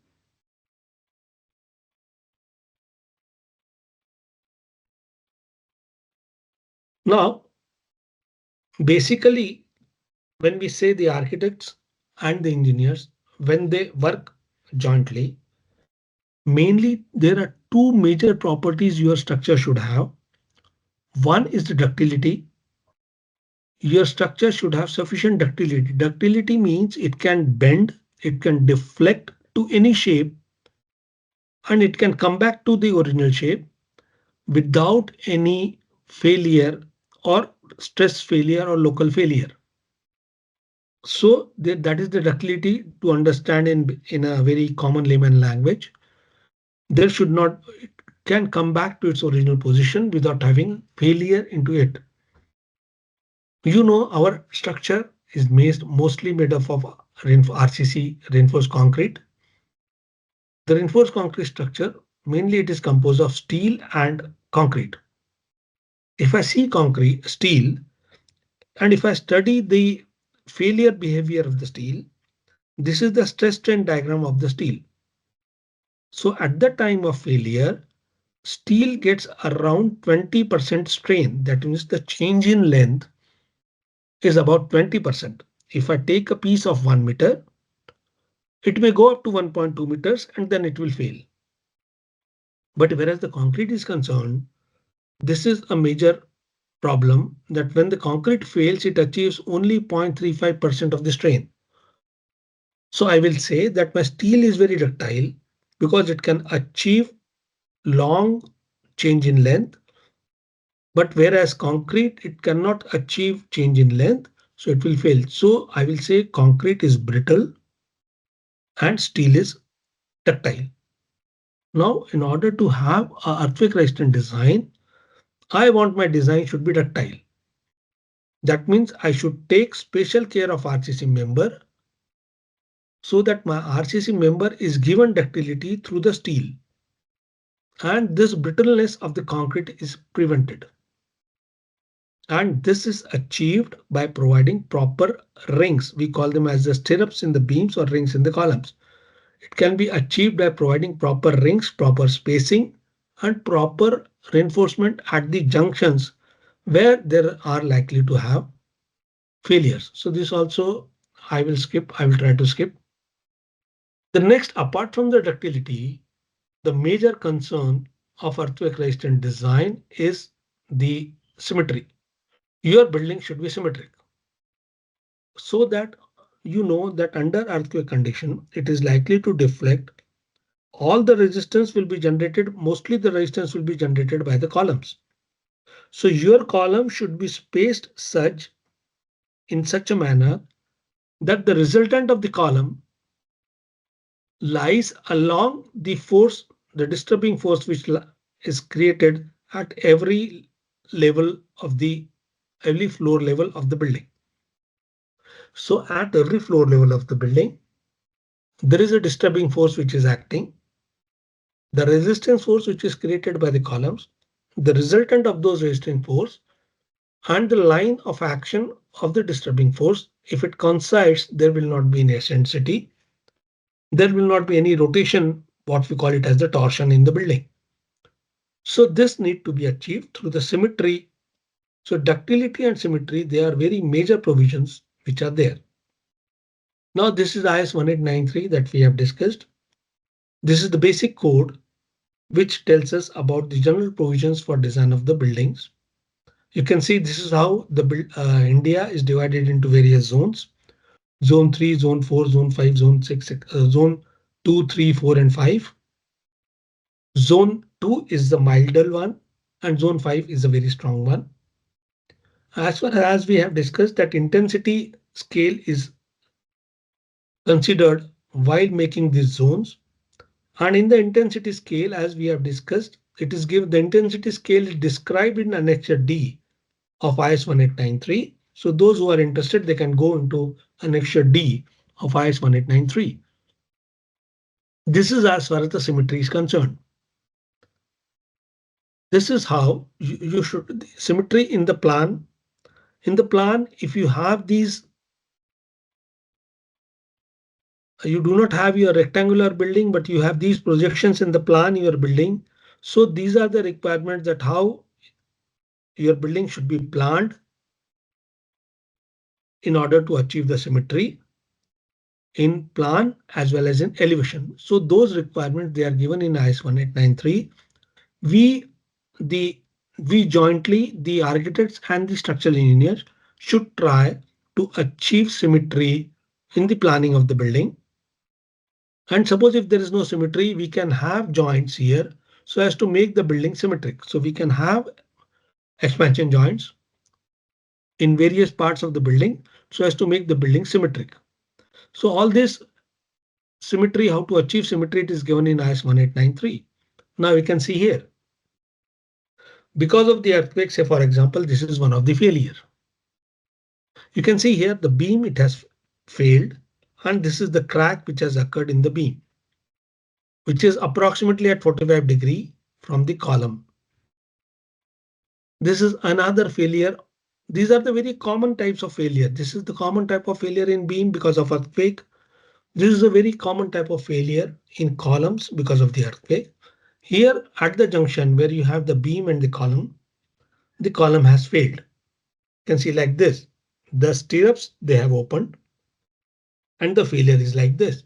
Now, basically, when we say the architects and the engineers, when they work jointly, mainly there are two major properties your structure should have. One is the ductility. Your structure should have sufficient ductility. Ductility means it can bend, it can deflect to any shape, and it can come back to the original shape without any failure or stress failure or local failure. So that is the ductility to understand in a very common layman language. There should not, it can come back to its original position without having failure into it. You know, our structure is mostly made up of RCC, reinforced concrete. The reinforced concrete structure, mainly it is composed of steel and concrete. If I see steel, and if I study the failure behavior of the steel, this is the stress strain diagram of the steel. So at the time of failure, steel gets around 20% strain. That means the change in length is about 20%. If I take a piece of 1 meter, it may go up to 1.2 meters and then it will fail. But whereas the concrete is concerned, this is a major problem that when the concrete fails, it achieves only 0.35% of the strain. So I will say that my steel is very ductile because it can achieve long change in length, but whereas concrete, it cannot achieve change in length, so it will fail. So I will say concrete is brittle and steel is ductile. Now, in order to have a earthquake resistant design, I want my design should be ductile. That means I should take special care of RCC member so that my RCC member is given ductility through the steel, and this brittleness of the concrete is prevented. And this is achieved by providing proper rings. We call them as the stirrups in the beams or rings in the columns. It can be achieved by providing proper rings, proper spacing, and proper reinforcement at the junctions where there are likely to have failures. So this also I will skip. I will try to skip. The next, apart from the ductility, the major concern of earthquake resistant design is the symmetry. Your building should be symmetric so that you know that under earthquake condition, it is likely to deflect. All the resistance will be generated, mostly the resistance will be generated by the columns. So your column should be spaced in such a manner that the resultant of the column lies along the force, the disturbing force which is created at every level of every floor level of the building. So at every floor level of the building, there is a disturbing force which is acting. The resistance force which is created by the columns, the resultant of those resisting force, and the line of action of the disturbing force. If it coincides, there will not be any eccentricity. There will not be any rotation, what we call it as the torsion in the building. So this need to be achieved through the symmetry. So ductility and symmetry, they are very major provisions which are there. Now this is IS 1893 that we have discussed. This is the basic code which tells us about the general provisions for design of the buildings. You can see this is how the India is divided into various zones. Zone 3, Zone 4, Zone 5, Zone 6, Zone 2, 3, 4, and 5. Zone 2 is the milder one, and Zone 5 is a very strong one. As far as we have discussed, that intensity scale is considered while making these zones. And in the intensity scale, as we have discussed, it is given the intensity scale is described in Annexure D of IS 1893. So those who are interested, they can go into Annexure D of IS 1893. This is as far as the symmetry is concerned. This is how you should symmetry in the plan. In the plan, if you have these, you do not have your rectangular building, but you have these projections in the plan you are building. So these are the requirements that how your building should be planned in order to achieve the symmetry in plan as well as in elevation. So those requirements, they are given in IS 1893. We jointly, the architects and the structural engineers, should try to achieve symmetry in the planning of the building. And suppose if there is no symmetry, we can have joints here so as to make the building symmetric. So we can have expansion joints in various parts of the building so as to make the building symmetric. So all this symmetry, how to achieve symmetry, it is given in IS 1893. Now we can see here. Because of the earthquake, say for example, this is one of the failure. You can see here the beam, it has failed, and this is the crack which has occurred in the beam, which is approximately at 45 degree from the column. This is another failure. These are the very common types of failure. This is the common type of failure in beam because of earthquake. This is a very common type of failure in columns because of the earthquake. Here at the junction where you have the beam and the column has failed. You can see like this. The stirrups, they have opened and the failure is like this.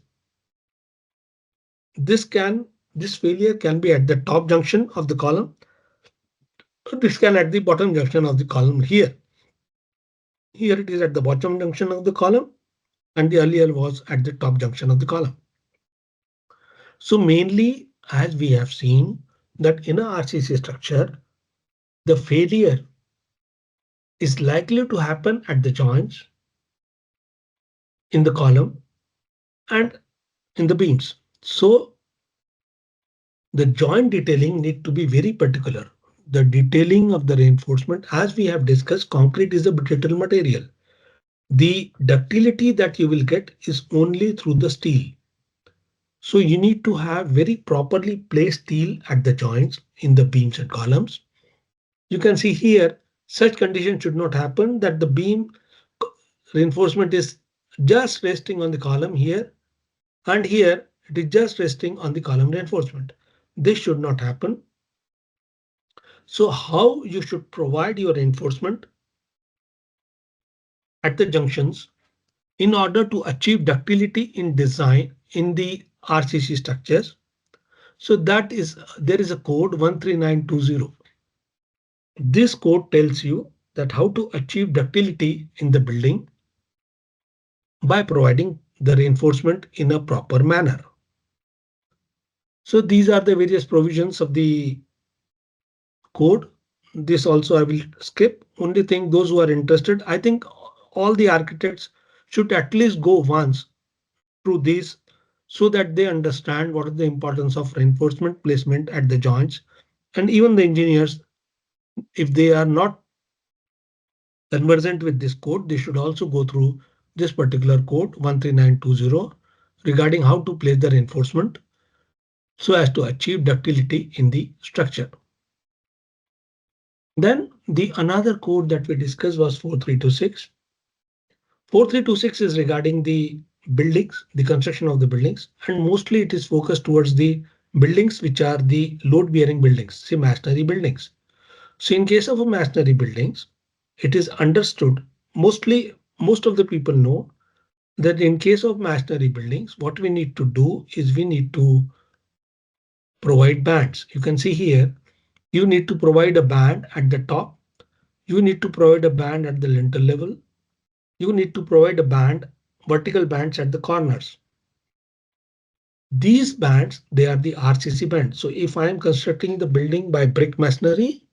This failure can be at the top junction of the column. This can at the bottom junction of the column here. Here it is at the bottom junction of the column and the earlier was at the top junction of the column. So mainly, as we have seen that in a RCC structure, the failure is likely to happen at the joints, in the column, and in the beams. So the joint detailing need to be very particular. The detailing of the reinforcement, as we have discussed, concrete is a brittle material. The ductility that you will get is only through the steel. So you need to have very properly placed steel at the joints in the beams and columns. You can see here, such condition should not happen that the beam reinforcement is just resting on the column here, and here It is just resting on the column reinforcement. This should not happen. So how you should provide your reinforcement at the junctions in order to achieve ductility in design in the RCC structures. So that is, there is a code 13920. This code tells you that how to achieve ductility in the building by providing the reinforcement in a proper manner. So these are the various provisions of the code. This also I will skip. Only thing, those who are interested, I think all the architects should at least go once through these so that they understand what is the importance of reinforcement placement at the joints. And even the engineers, if they are not conversant with this code, they should also go through this particular code 13920 regarding how to place the reinforcement so as to achieve ductility in the structure. Then the another code that we discussed was 4326. 4326 is regarding the buildings, the construction of the buildings, and mostly it is focused towards the buildings which are the load bearing buildings, say masonry buildings. So in case of a masonry buildings, it is understood, most of the people know that in case of masonry buildings, what we need to do is we need to provide bands. You can see here, you need to provide a band at the top. You need to provide a band at the lintel level. You need to provide a band, vertical bands at the corners. These bands, they are the RCC bands. So if I am constructing the building by brick masonry,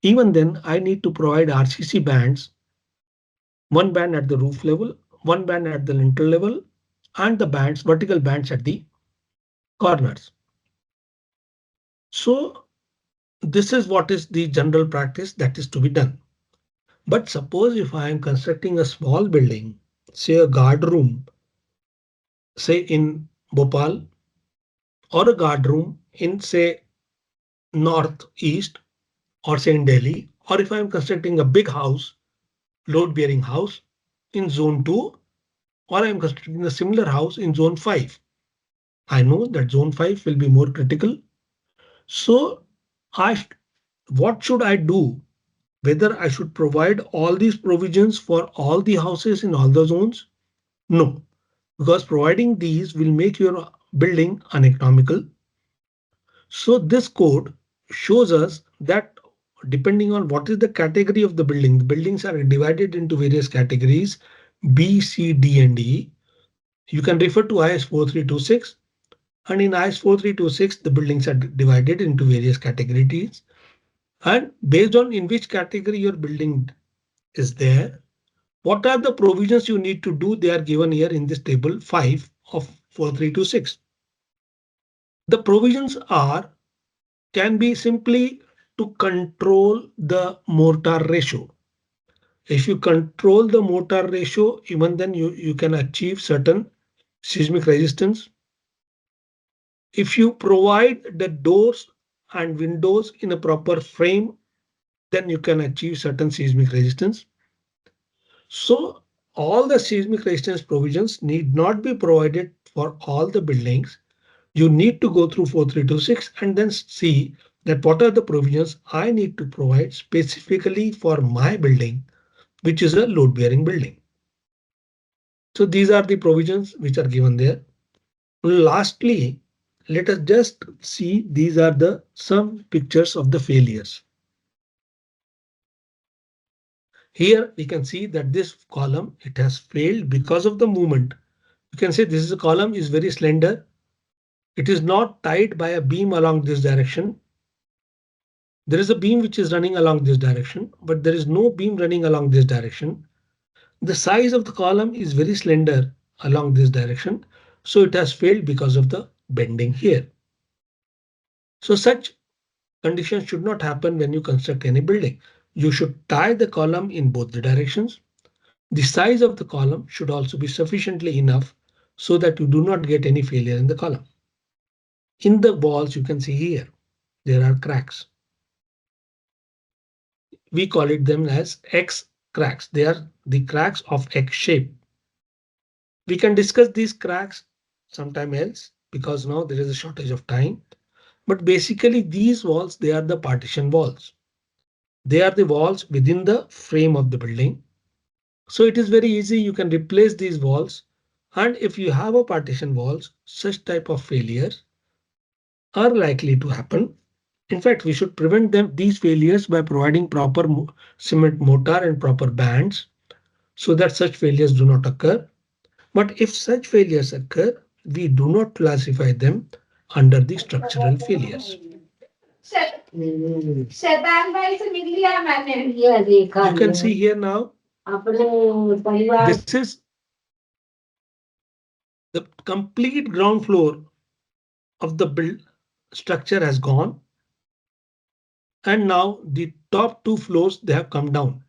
even then I need to provide RCC bands, one band at the roof level, one band at the lintel level, and the bands, vertical bands at the corners. So this is what is the general practice that is to be done. But suppose if I am constructing a small building, say a guard room, say in Bhopal, or a guard room in say northeast, or say in Delhi, or if I am constructing a big house, load bearing house in zone 2, or I am constructing a similar house in zone 5. I know that zone 5 will be more critical. So what should I do? Whether I should provide all these provisions for all the houses in all the zones? No, because providing these will make your building uneconomical. So this code shows us that depending on what is the category of the building, the buildings are divided into various categories B, C, D, and E. You can refer to IS 4326, and in IS 4326 the buildings are divided into various categories, and based on in which category your building is there, what are the provisions you need to do, they are given here in this table 5 of 4326. The provisions are can be simply to control the mortar ratio. If you control the mortar ratio, even then you can achieve certain seismic resistance. If you provide the doors and windows in a proper frame, then you can achieve certain seismic resistance. So all the seismic resistance provisions need not be provided for all the buildings. You need to go through 4326 and then see that what are the provisions I need to provide specifically for my building, which is a load bearing building. So these are the provisions which are given there. Lastly, let us just see these are the some pictures of the failures. Here we can see that this column, it has failed because of the movement. You can say this is a column is very slender. It is not tied by a beam along this direction. There is a beam which is running along this direction, but there is no beam running along this direction. The size of the column is very slender along this direction. So it has failed because of the bending here. So such conditions should not happen when you construct any building. You should tie the column in both the directions. The size of the column should also be sufficiently enough so that you do not get any failure in the column. In the walls, you can see here, there are cracks. We call it them as X cracks. They are the cracks of X shape. We can discuss these cracks sometime else. because now there is a shortage of time. But basically these walls, they are the partition walls. They are the walls within the frame of the building. So it is very easy. You can replace these walls. And if you have a partition walls, such type of failures are likely to happen. In fact, we should prevent these failures by providing proper cement mortar and proper bands so that such failures do not occur. But if such failures occur, we do not classify them under the structural failures. शैतान भाई से मिल लिया मैंने You can see here now, this is the complete ground floor of the build structure has gone. And now the top two floors, they have come down.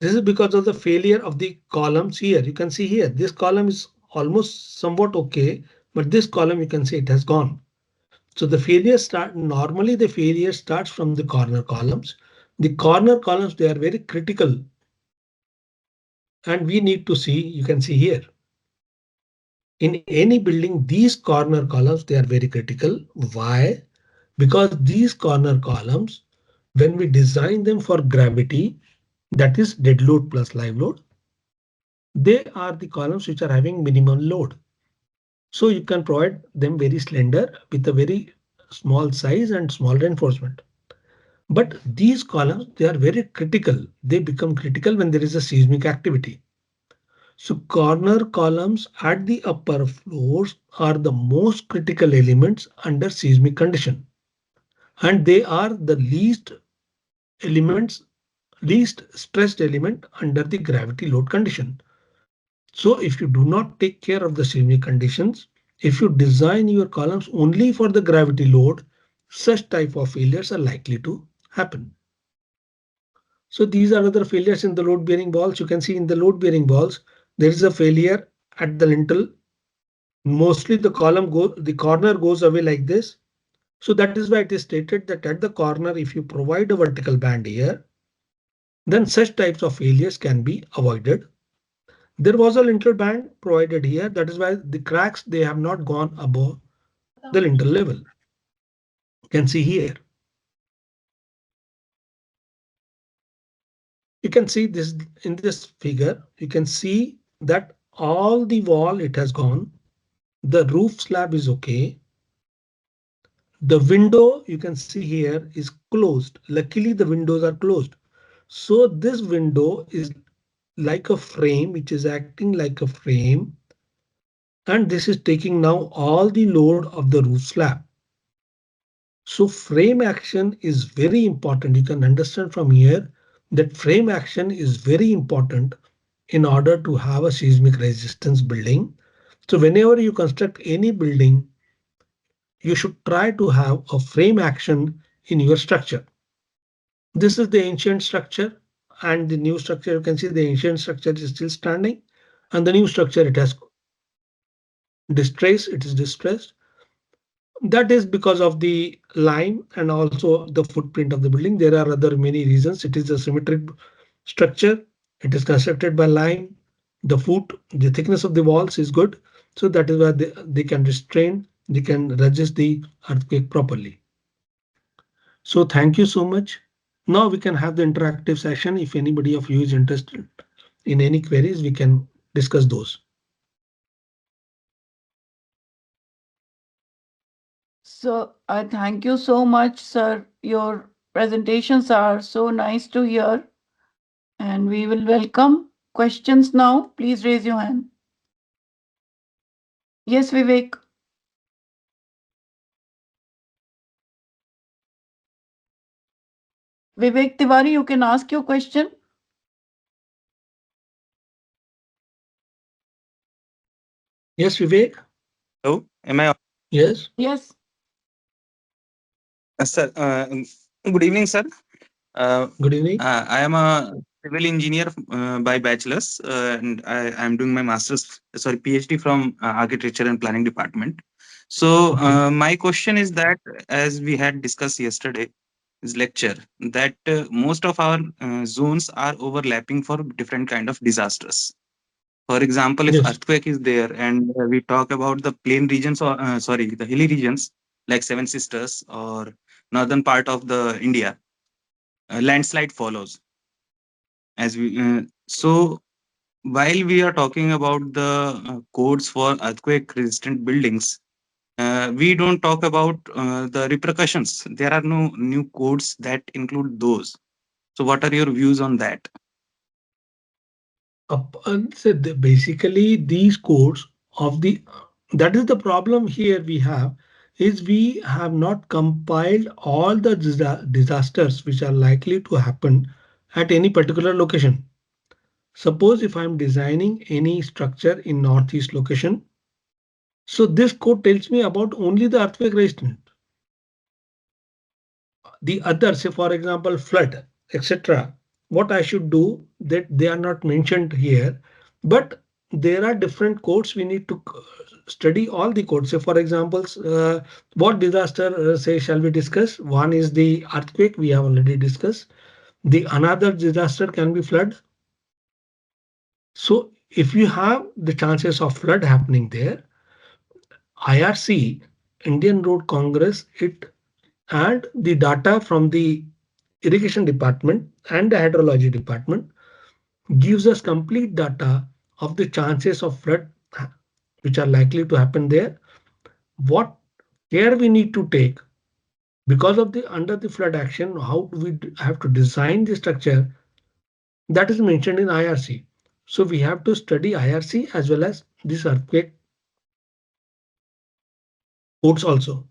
This is because of the failure of the columns here. You can see here, this column is almost somewhat okay, but this column you can see it has gone. So the failure normally the failure starts from the corner columns. The corner columns, they are very critical. And we need to see, you can see here. In any building, these corner columns, they are very critical. Why? Because these corner columns, when we design them for gravity, that is dead load plus live load, they are the columns which are having minimum load. So you can provide them very slender with a very small size and small reinforcement. But these columns, they are very critical. They become critical when there is a seismic activity. So corner columns at the upper floors are the most critical elements under seismic condition. And they are the least stressed element under the gravity load condition. So if you do not take care of the seismic conditions, if you design your columns only for the gravity load, such type of failures are likely to happen. So these are other failures in the load bearing walls. You can see in the load bearing walls, there is a failure at the lintel. Mostly the corner goes away like this. So that is why it is stated that at the corner, if you provide a vertical band here, then such types of failures can be avoided. There was a lintel band provided here. That is why the cracks, they have not gone above the lintel level. You can see here. You can see this in this figure. You can see that all the wall, it has gone. The roof slab is okay. The window you can see here is closed. Luckily, the windows are closed. So this window is like a frame, which is acting like a frame. And this is taking now all the load of the roof slab. So frame action is very important. You can understand from here that frame action is very important in order to have a seismic resistance building. So whenever you construct any building, you should try to have a frame action in your structure. This is the ancient structure and the new structure. You can see the ancient structure is still standing and the new structure, it has distressed. It is distressed. That is because of the lime and also the footprint of the building. There are other many reasons. It is a symmetric structure. It is constructed by lime. The thickness of the walls is good. So that is why they can restrain, they can resist the earthquake properly. So thank you so much. Now we can have the interactive session. If anybody of you is interested in any queries, we can discuss those. So I thank you so much, sir. Your presentations are so nice to hear. And we will welcome questions now. Please raise your hand. Yes, Vivek. Vivek Tiwari, you can ask your question. Yes, Vivek. Hello, am I? Yes. Yes. Sir, good evening, sir. Good evening. I am a civil engineer by bachelor's, and I am doing my master's, sorry, PhD from Architecture and Planning Department. So, my question is that, as we had discussed yesterday, is lecture that most of our zones are overlapping for different kind of disasters. For example, if Yes. earthquake is there and we talk about the plain regions or sorry, the hilly regions like Seven Sisters or northern part of the India, landslide follows. As we so while we are talking about the codes for earthquake resistant buildings, we don't talk about the repercussions. There are no new codes that include those. So, what are your views on that? So basically, these codes of the that is the problem here we have is we have not compiled all the disasters which are likely to happen at any particular location. Suppose if I'm designing any structure in northeast location, so this code tells me about only the earthquake resistant. The other, say for example, flood, etc. What I should do that they are not mentioned here, but there are different codes we need to study all the codes. Say for example, what disaster say shall we discuss? One is the earthquake we have already discussed. The another disaster can be flood. So if you have the chances of flood happening there, IRC, Indian Road Congress, it and the data from the irrigation department and the hydrology department gives us complete data of the chances of flood which are likely to happen there, what care we need to take because of the under the flood action, how do we have to design the structure that is mentioned in IRC. So we have to study IRC as well as this earthquake codes also.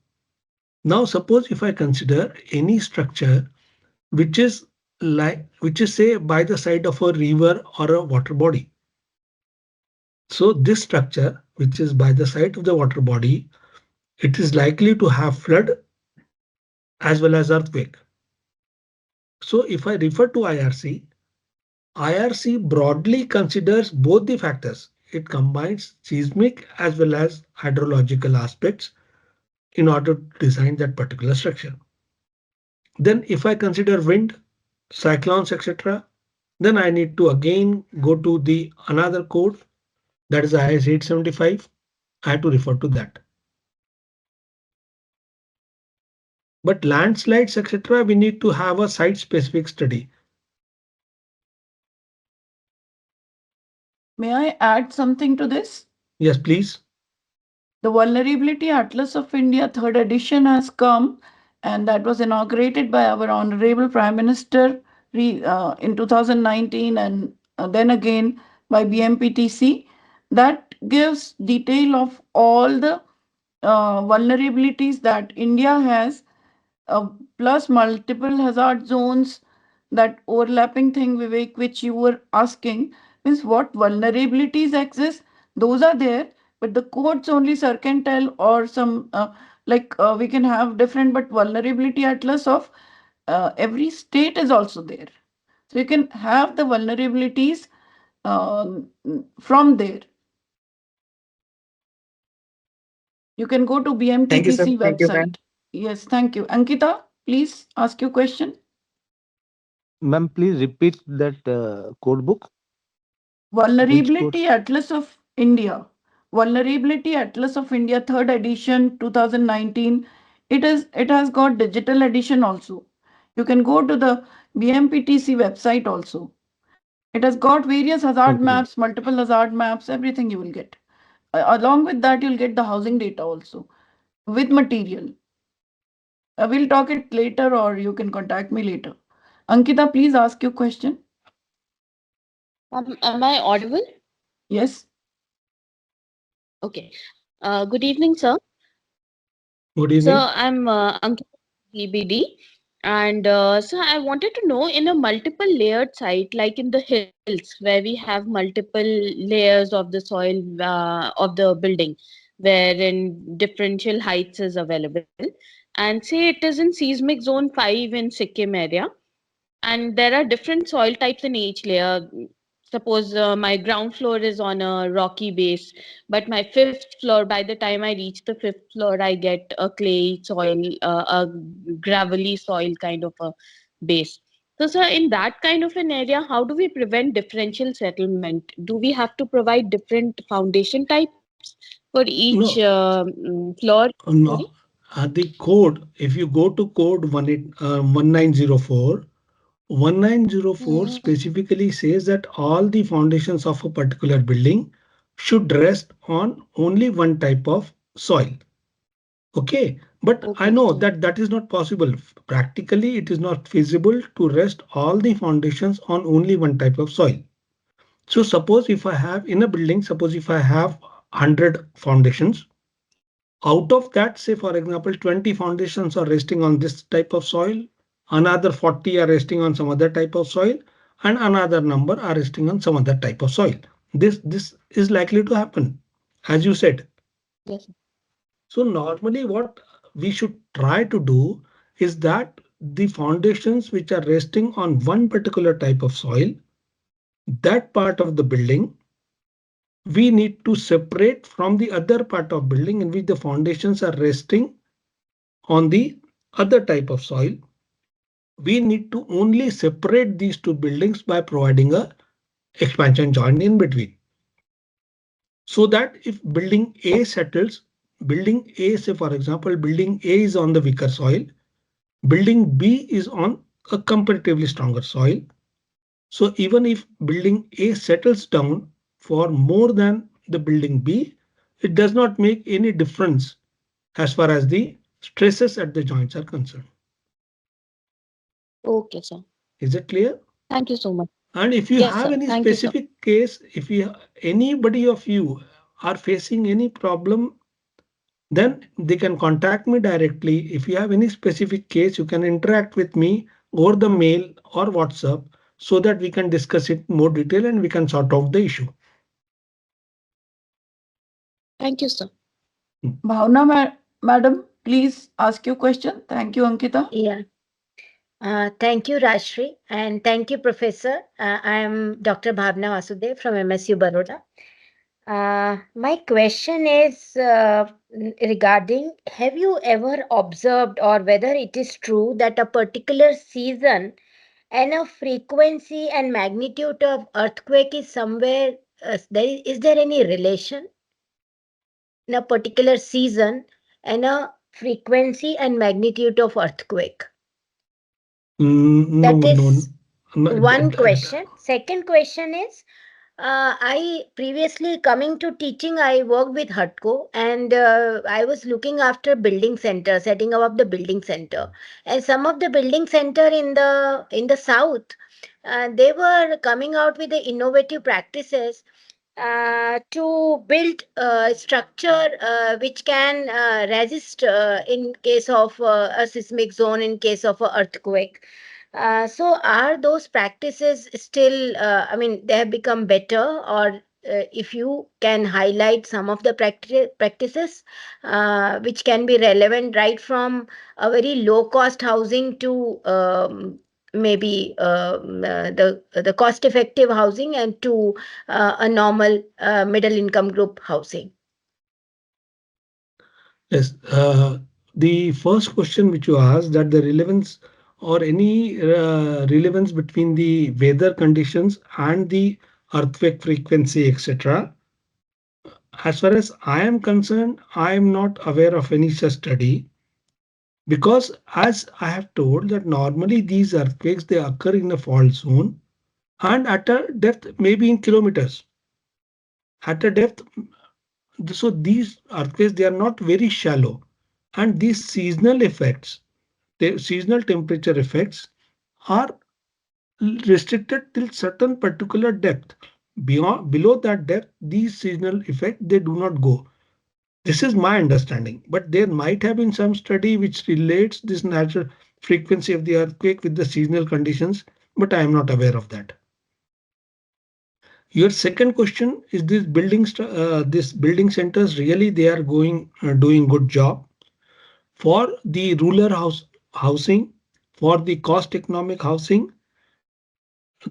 Now suppose if I consider any structure which is say by the side of a river or a water body. So this structure which is by the side of the water body, it is likely to have flood as well as earthquake. So if I refer to IRC, IRC broadly considers both the factors. It combines seismic as well as hydrological aspects in order to design that particular structure. Then if I consider wind, cyclones, etc., then I need to again go to the another code that is IS 875. I have to refer to that. But landslides, etc., we need to have a site-specific study. May I add something to this? Yes, please. The Vulnerability Atlas of India, third edition, has come, and that was inaugurated by our Honorable Prime Minister in 2019, and then again by BMPTC. That gives detail of all the vulnerabilities that India has, plus multiple hazard zones. That overlapping thing, Vivek, which you were asking, means what vulnerabilities exist. Those are there, but the codes only Sir can tell, or some we can have different, but vulnerability atlas of every state is also there. So you can have the vulnerabilities from there. You can go to Thank you, sir. BMTTC Thank you, ma'am. website. Yes, thank you. Ankita, please ask your question. Ma'am, please repeat that code book. Which code? Vulnerability Atlas of India. Vulnerability Atlas of India, third edition, 2019. It has got digital edition also. You can go to the BMPTC website also. It has got various hazard Thank you, ma'am. maps, multiple hazard maps, everything you will get. Along with that, you'll get the housing data also with material. We'll talk it later, or you can contact me later. Ankita, please ask your question. Am I audible? Yes. Okay. Good evening, sir. Good So evening. I'm Ankita BBD, and so I wanted to know in a multiple layered site, like in the hills, where we have multiple layers of the soil of the building, wherein differential heights is available, and say it is in seismic zone 5 in Sikkim area, and there are different soil types in each layer. Suppose my ground floor is on a rocky base, but my fifth floor, by the time I reach the fifth floor, I get a clay soil, a gravelly soil kind of a base. So, sir, in that kind of an area, how do we prevent differential settlement? Do we have to provide different foundation types for each No, floor? Sorry. no. The code, if you go to code 1904, 1904 Mhm. specifically says that all the foundations of a particular building should rest on only one type of soil. Okay, but I Okay, know sir. that that is not possible. Practically, it is not feasible to rest all the foundations on only one type of soil. So suppose if I have in a building, suppose if I have 100 foundations, out of that, say for example, 20 foundations are resting on this type of soil, another 40 are resting on some other type of soil, and another number are resting on some other type of soil. This is likely to happen, as you said. Yes, sir. So normally what we should try to do is that the foundations which are resting on one particular type of soil, that part of the building, we need to separate from the other part of building in which the foundations are resting on the other type of soil. We need to only separate these two buildings by providing a expansion joint in between. So that if building A settles, building A, say for example, building A is on the weaker soil, building B is on a comparatively stronger soil. So even if building A settles down for more than the building B, it does not make any difference as far as the stresses at the joints are concerned. Okay, sir. Is it clear? Thank you so much. And if you Yes, have sir. any Thank you, sir. specific case, if you anybody of you are facing any problem, then they can contact me directly. If you have any specific case, you can interact with me over the mail or WhatsApp so that we can discuss it more detail and we can sort out the issue. Thank you, sir. Bhavna madam, please ask your question. Thank you, Ankita. Yeah. Thank you, Rashri, and thank you, Professor. I am Dr. Bhavna Vasudev from MSU Baroda. My question is regarding, have you ever observed or whether it is true that a particular season and a frequency and magnitude of earthquake is somewhere, is there any relation in a particular season and a frequency and magnitude of earthquake? No, That no, is no. one question. Second question is, I previously coming to teaching, I worked with HUTCO and I was looking after building center, setting up the building center. And some of the building center in the south, they were coming out with the innovative practices to build a structure which can resist in case of a seismic zone, in case of an earthquake. So are those practices still, I mean, they have become better, or if you can highlight some of the practices which can be relevant right from a very low cost housing to maybe the cost effective housing and to a normal middle income group housing. Yes, the first question which you asked, that the relevance or any relevance between the weather conditions and the earthquake frequency, etc. As far as I am concerned, I am not aware of any such study because, as I have told, that normally these earthquakes they occur in a fault zone and at a depth maybe in kilometers. At a depth, so these earthquakes they are not very shallow, and these seasonal effects, the seasonal temperature effects, are restricted till certain particular depth. Beyond below that depth, these seasonal effects they do not go. This is my understanding, but there might have been some study which relates this natural frequency of the earthquake with the seasonal conditions, but I am not aware of that. Your second question is this building centers really they are going doing good job for the rural housing, for the cost economic housing.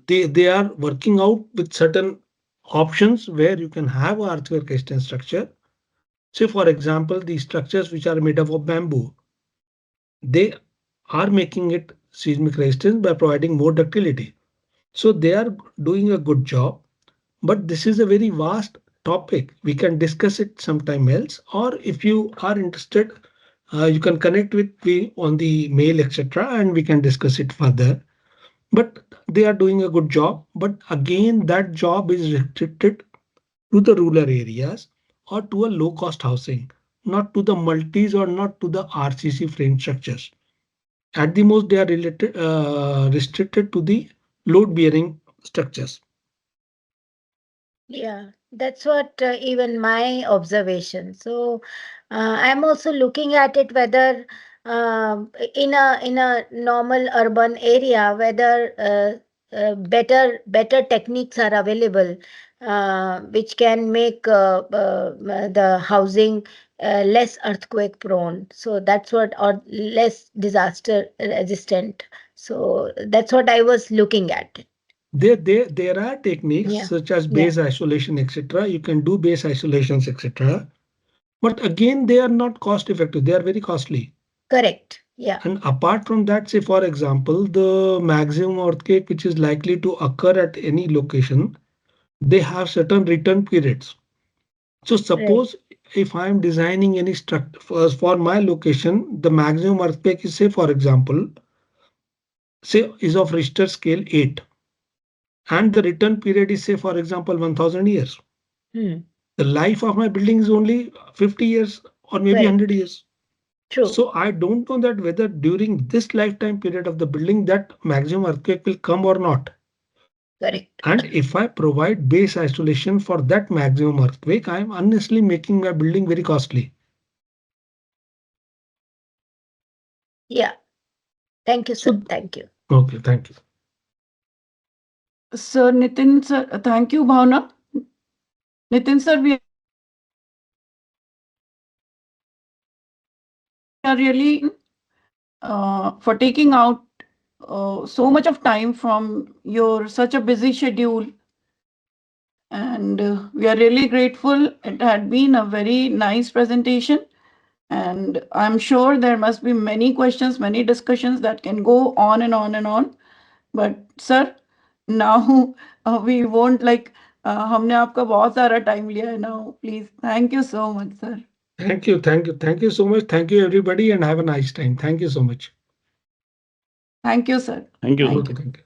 They are working out with certain options where you can have a earthquake resistant structure. Say for example, the structures which are made up of bamboo, they are making it seismic resistance by providing more ductility. So they are doing a good job. But this is a very vast topic. We can discuss it sometime else, or if you are interested, you can connect with me on the mail, etc., and we can discuss it further. But they are doing a good job. But again, that job is restricted to the rural areas or to a low cost housing, not to the multis or not to the RCC frame structures. At the most, they are restricted to the load bearing structures. Yeah, that's what even my observation. So I'm also looking at it whether in a normal urban area whether better techniques are available which can make the housing less earthquake prone. So that's what, or less disaster resistant. So that's what I was looking at. There are techniques Yeah, such as yeah, base isolation, etc. You can do base isolations, etc. But again, they are not cost effective. They are very costly. correct. Yeah. And apart from that, say for example, the maximum earthquake which is likely to occur at any location, they have certain return periods. So Right. suppose if I am designing any structure for my location, the maximum earthquake is, say for example, say is of Richter scale 8, and the return period is, say for example, 1000 years. Hmm. The life of my building is only 50 years or maybe Correct. 100 years. True. So I don't know that whether during this lifetime period of the building that maximum earthquake will come or not. Correct. And if I provide base isolation for that maximum earthquake, I am unnecessarily making my building very costly. Yeah. Thank you, sir. So, Thank you. okay, thank you. Sir Nitin, sir, thank you, Bhavna. Nitin, sir, we are really for taking out so much of time from your such a busy schedule. And we are really grateful. It had been a very nice presentation. And I'm sure there must be many questions, many discussions that can go on and on and on. But sir, now we won't like हमने आपका बहुत सारा time लिया है now. Please, thank you so much, sir. Thank you, thank you, thank you so much. Thank you, everybody, and have a nice time. Thank you so much. Thank you, sir. Thank you, sir. Okay, thank you.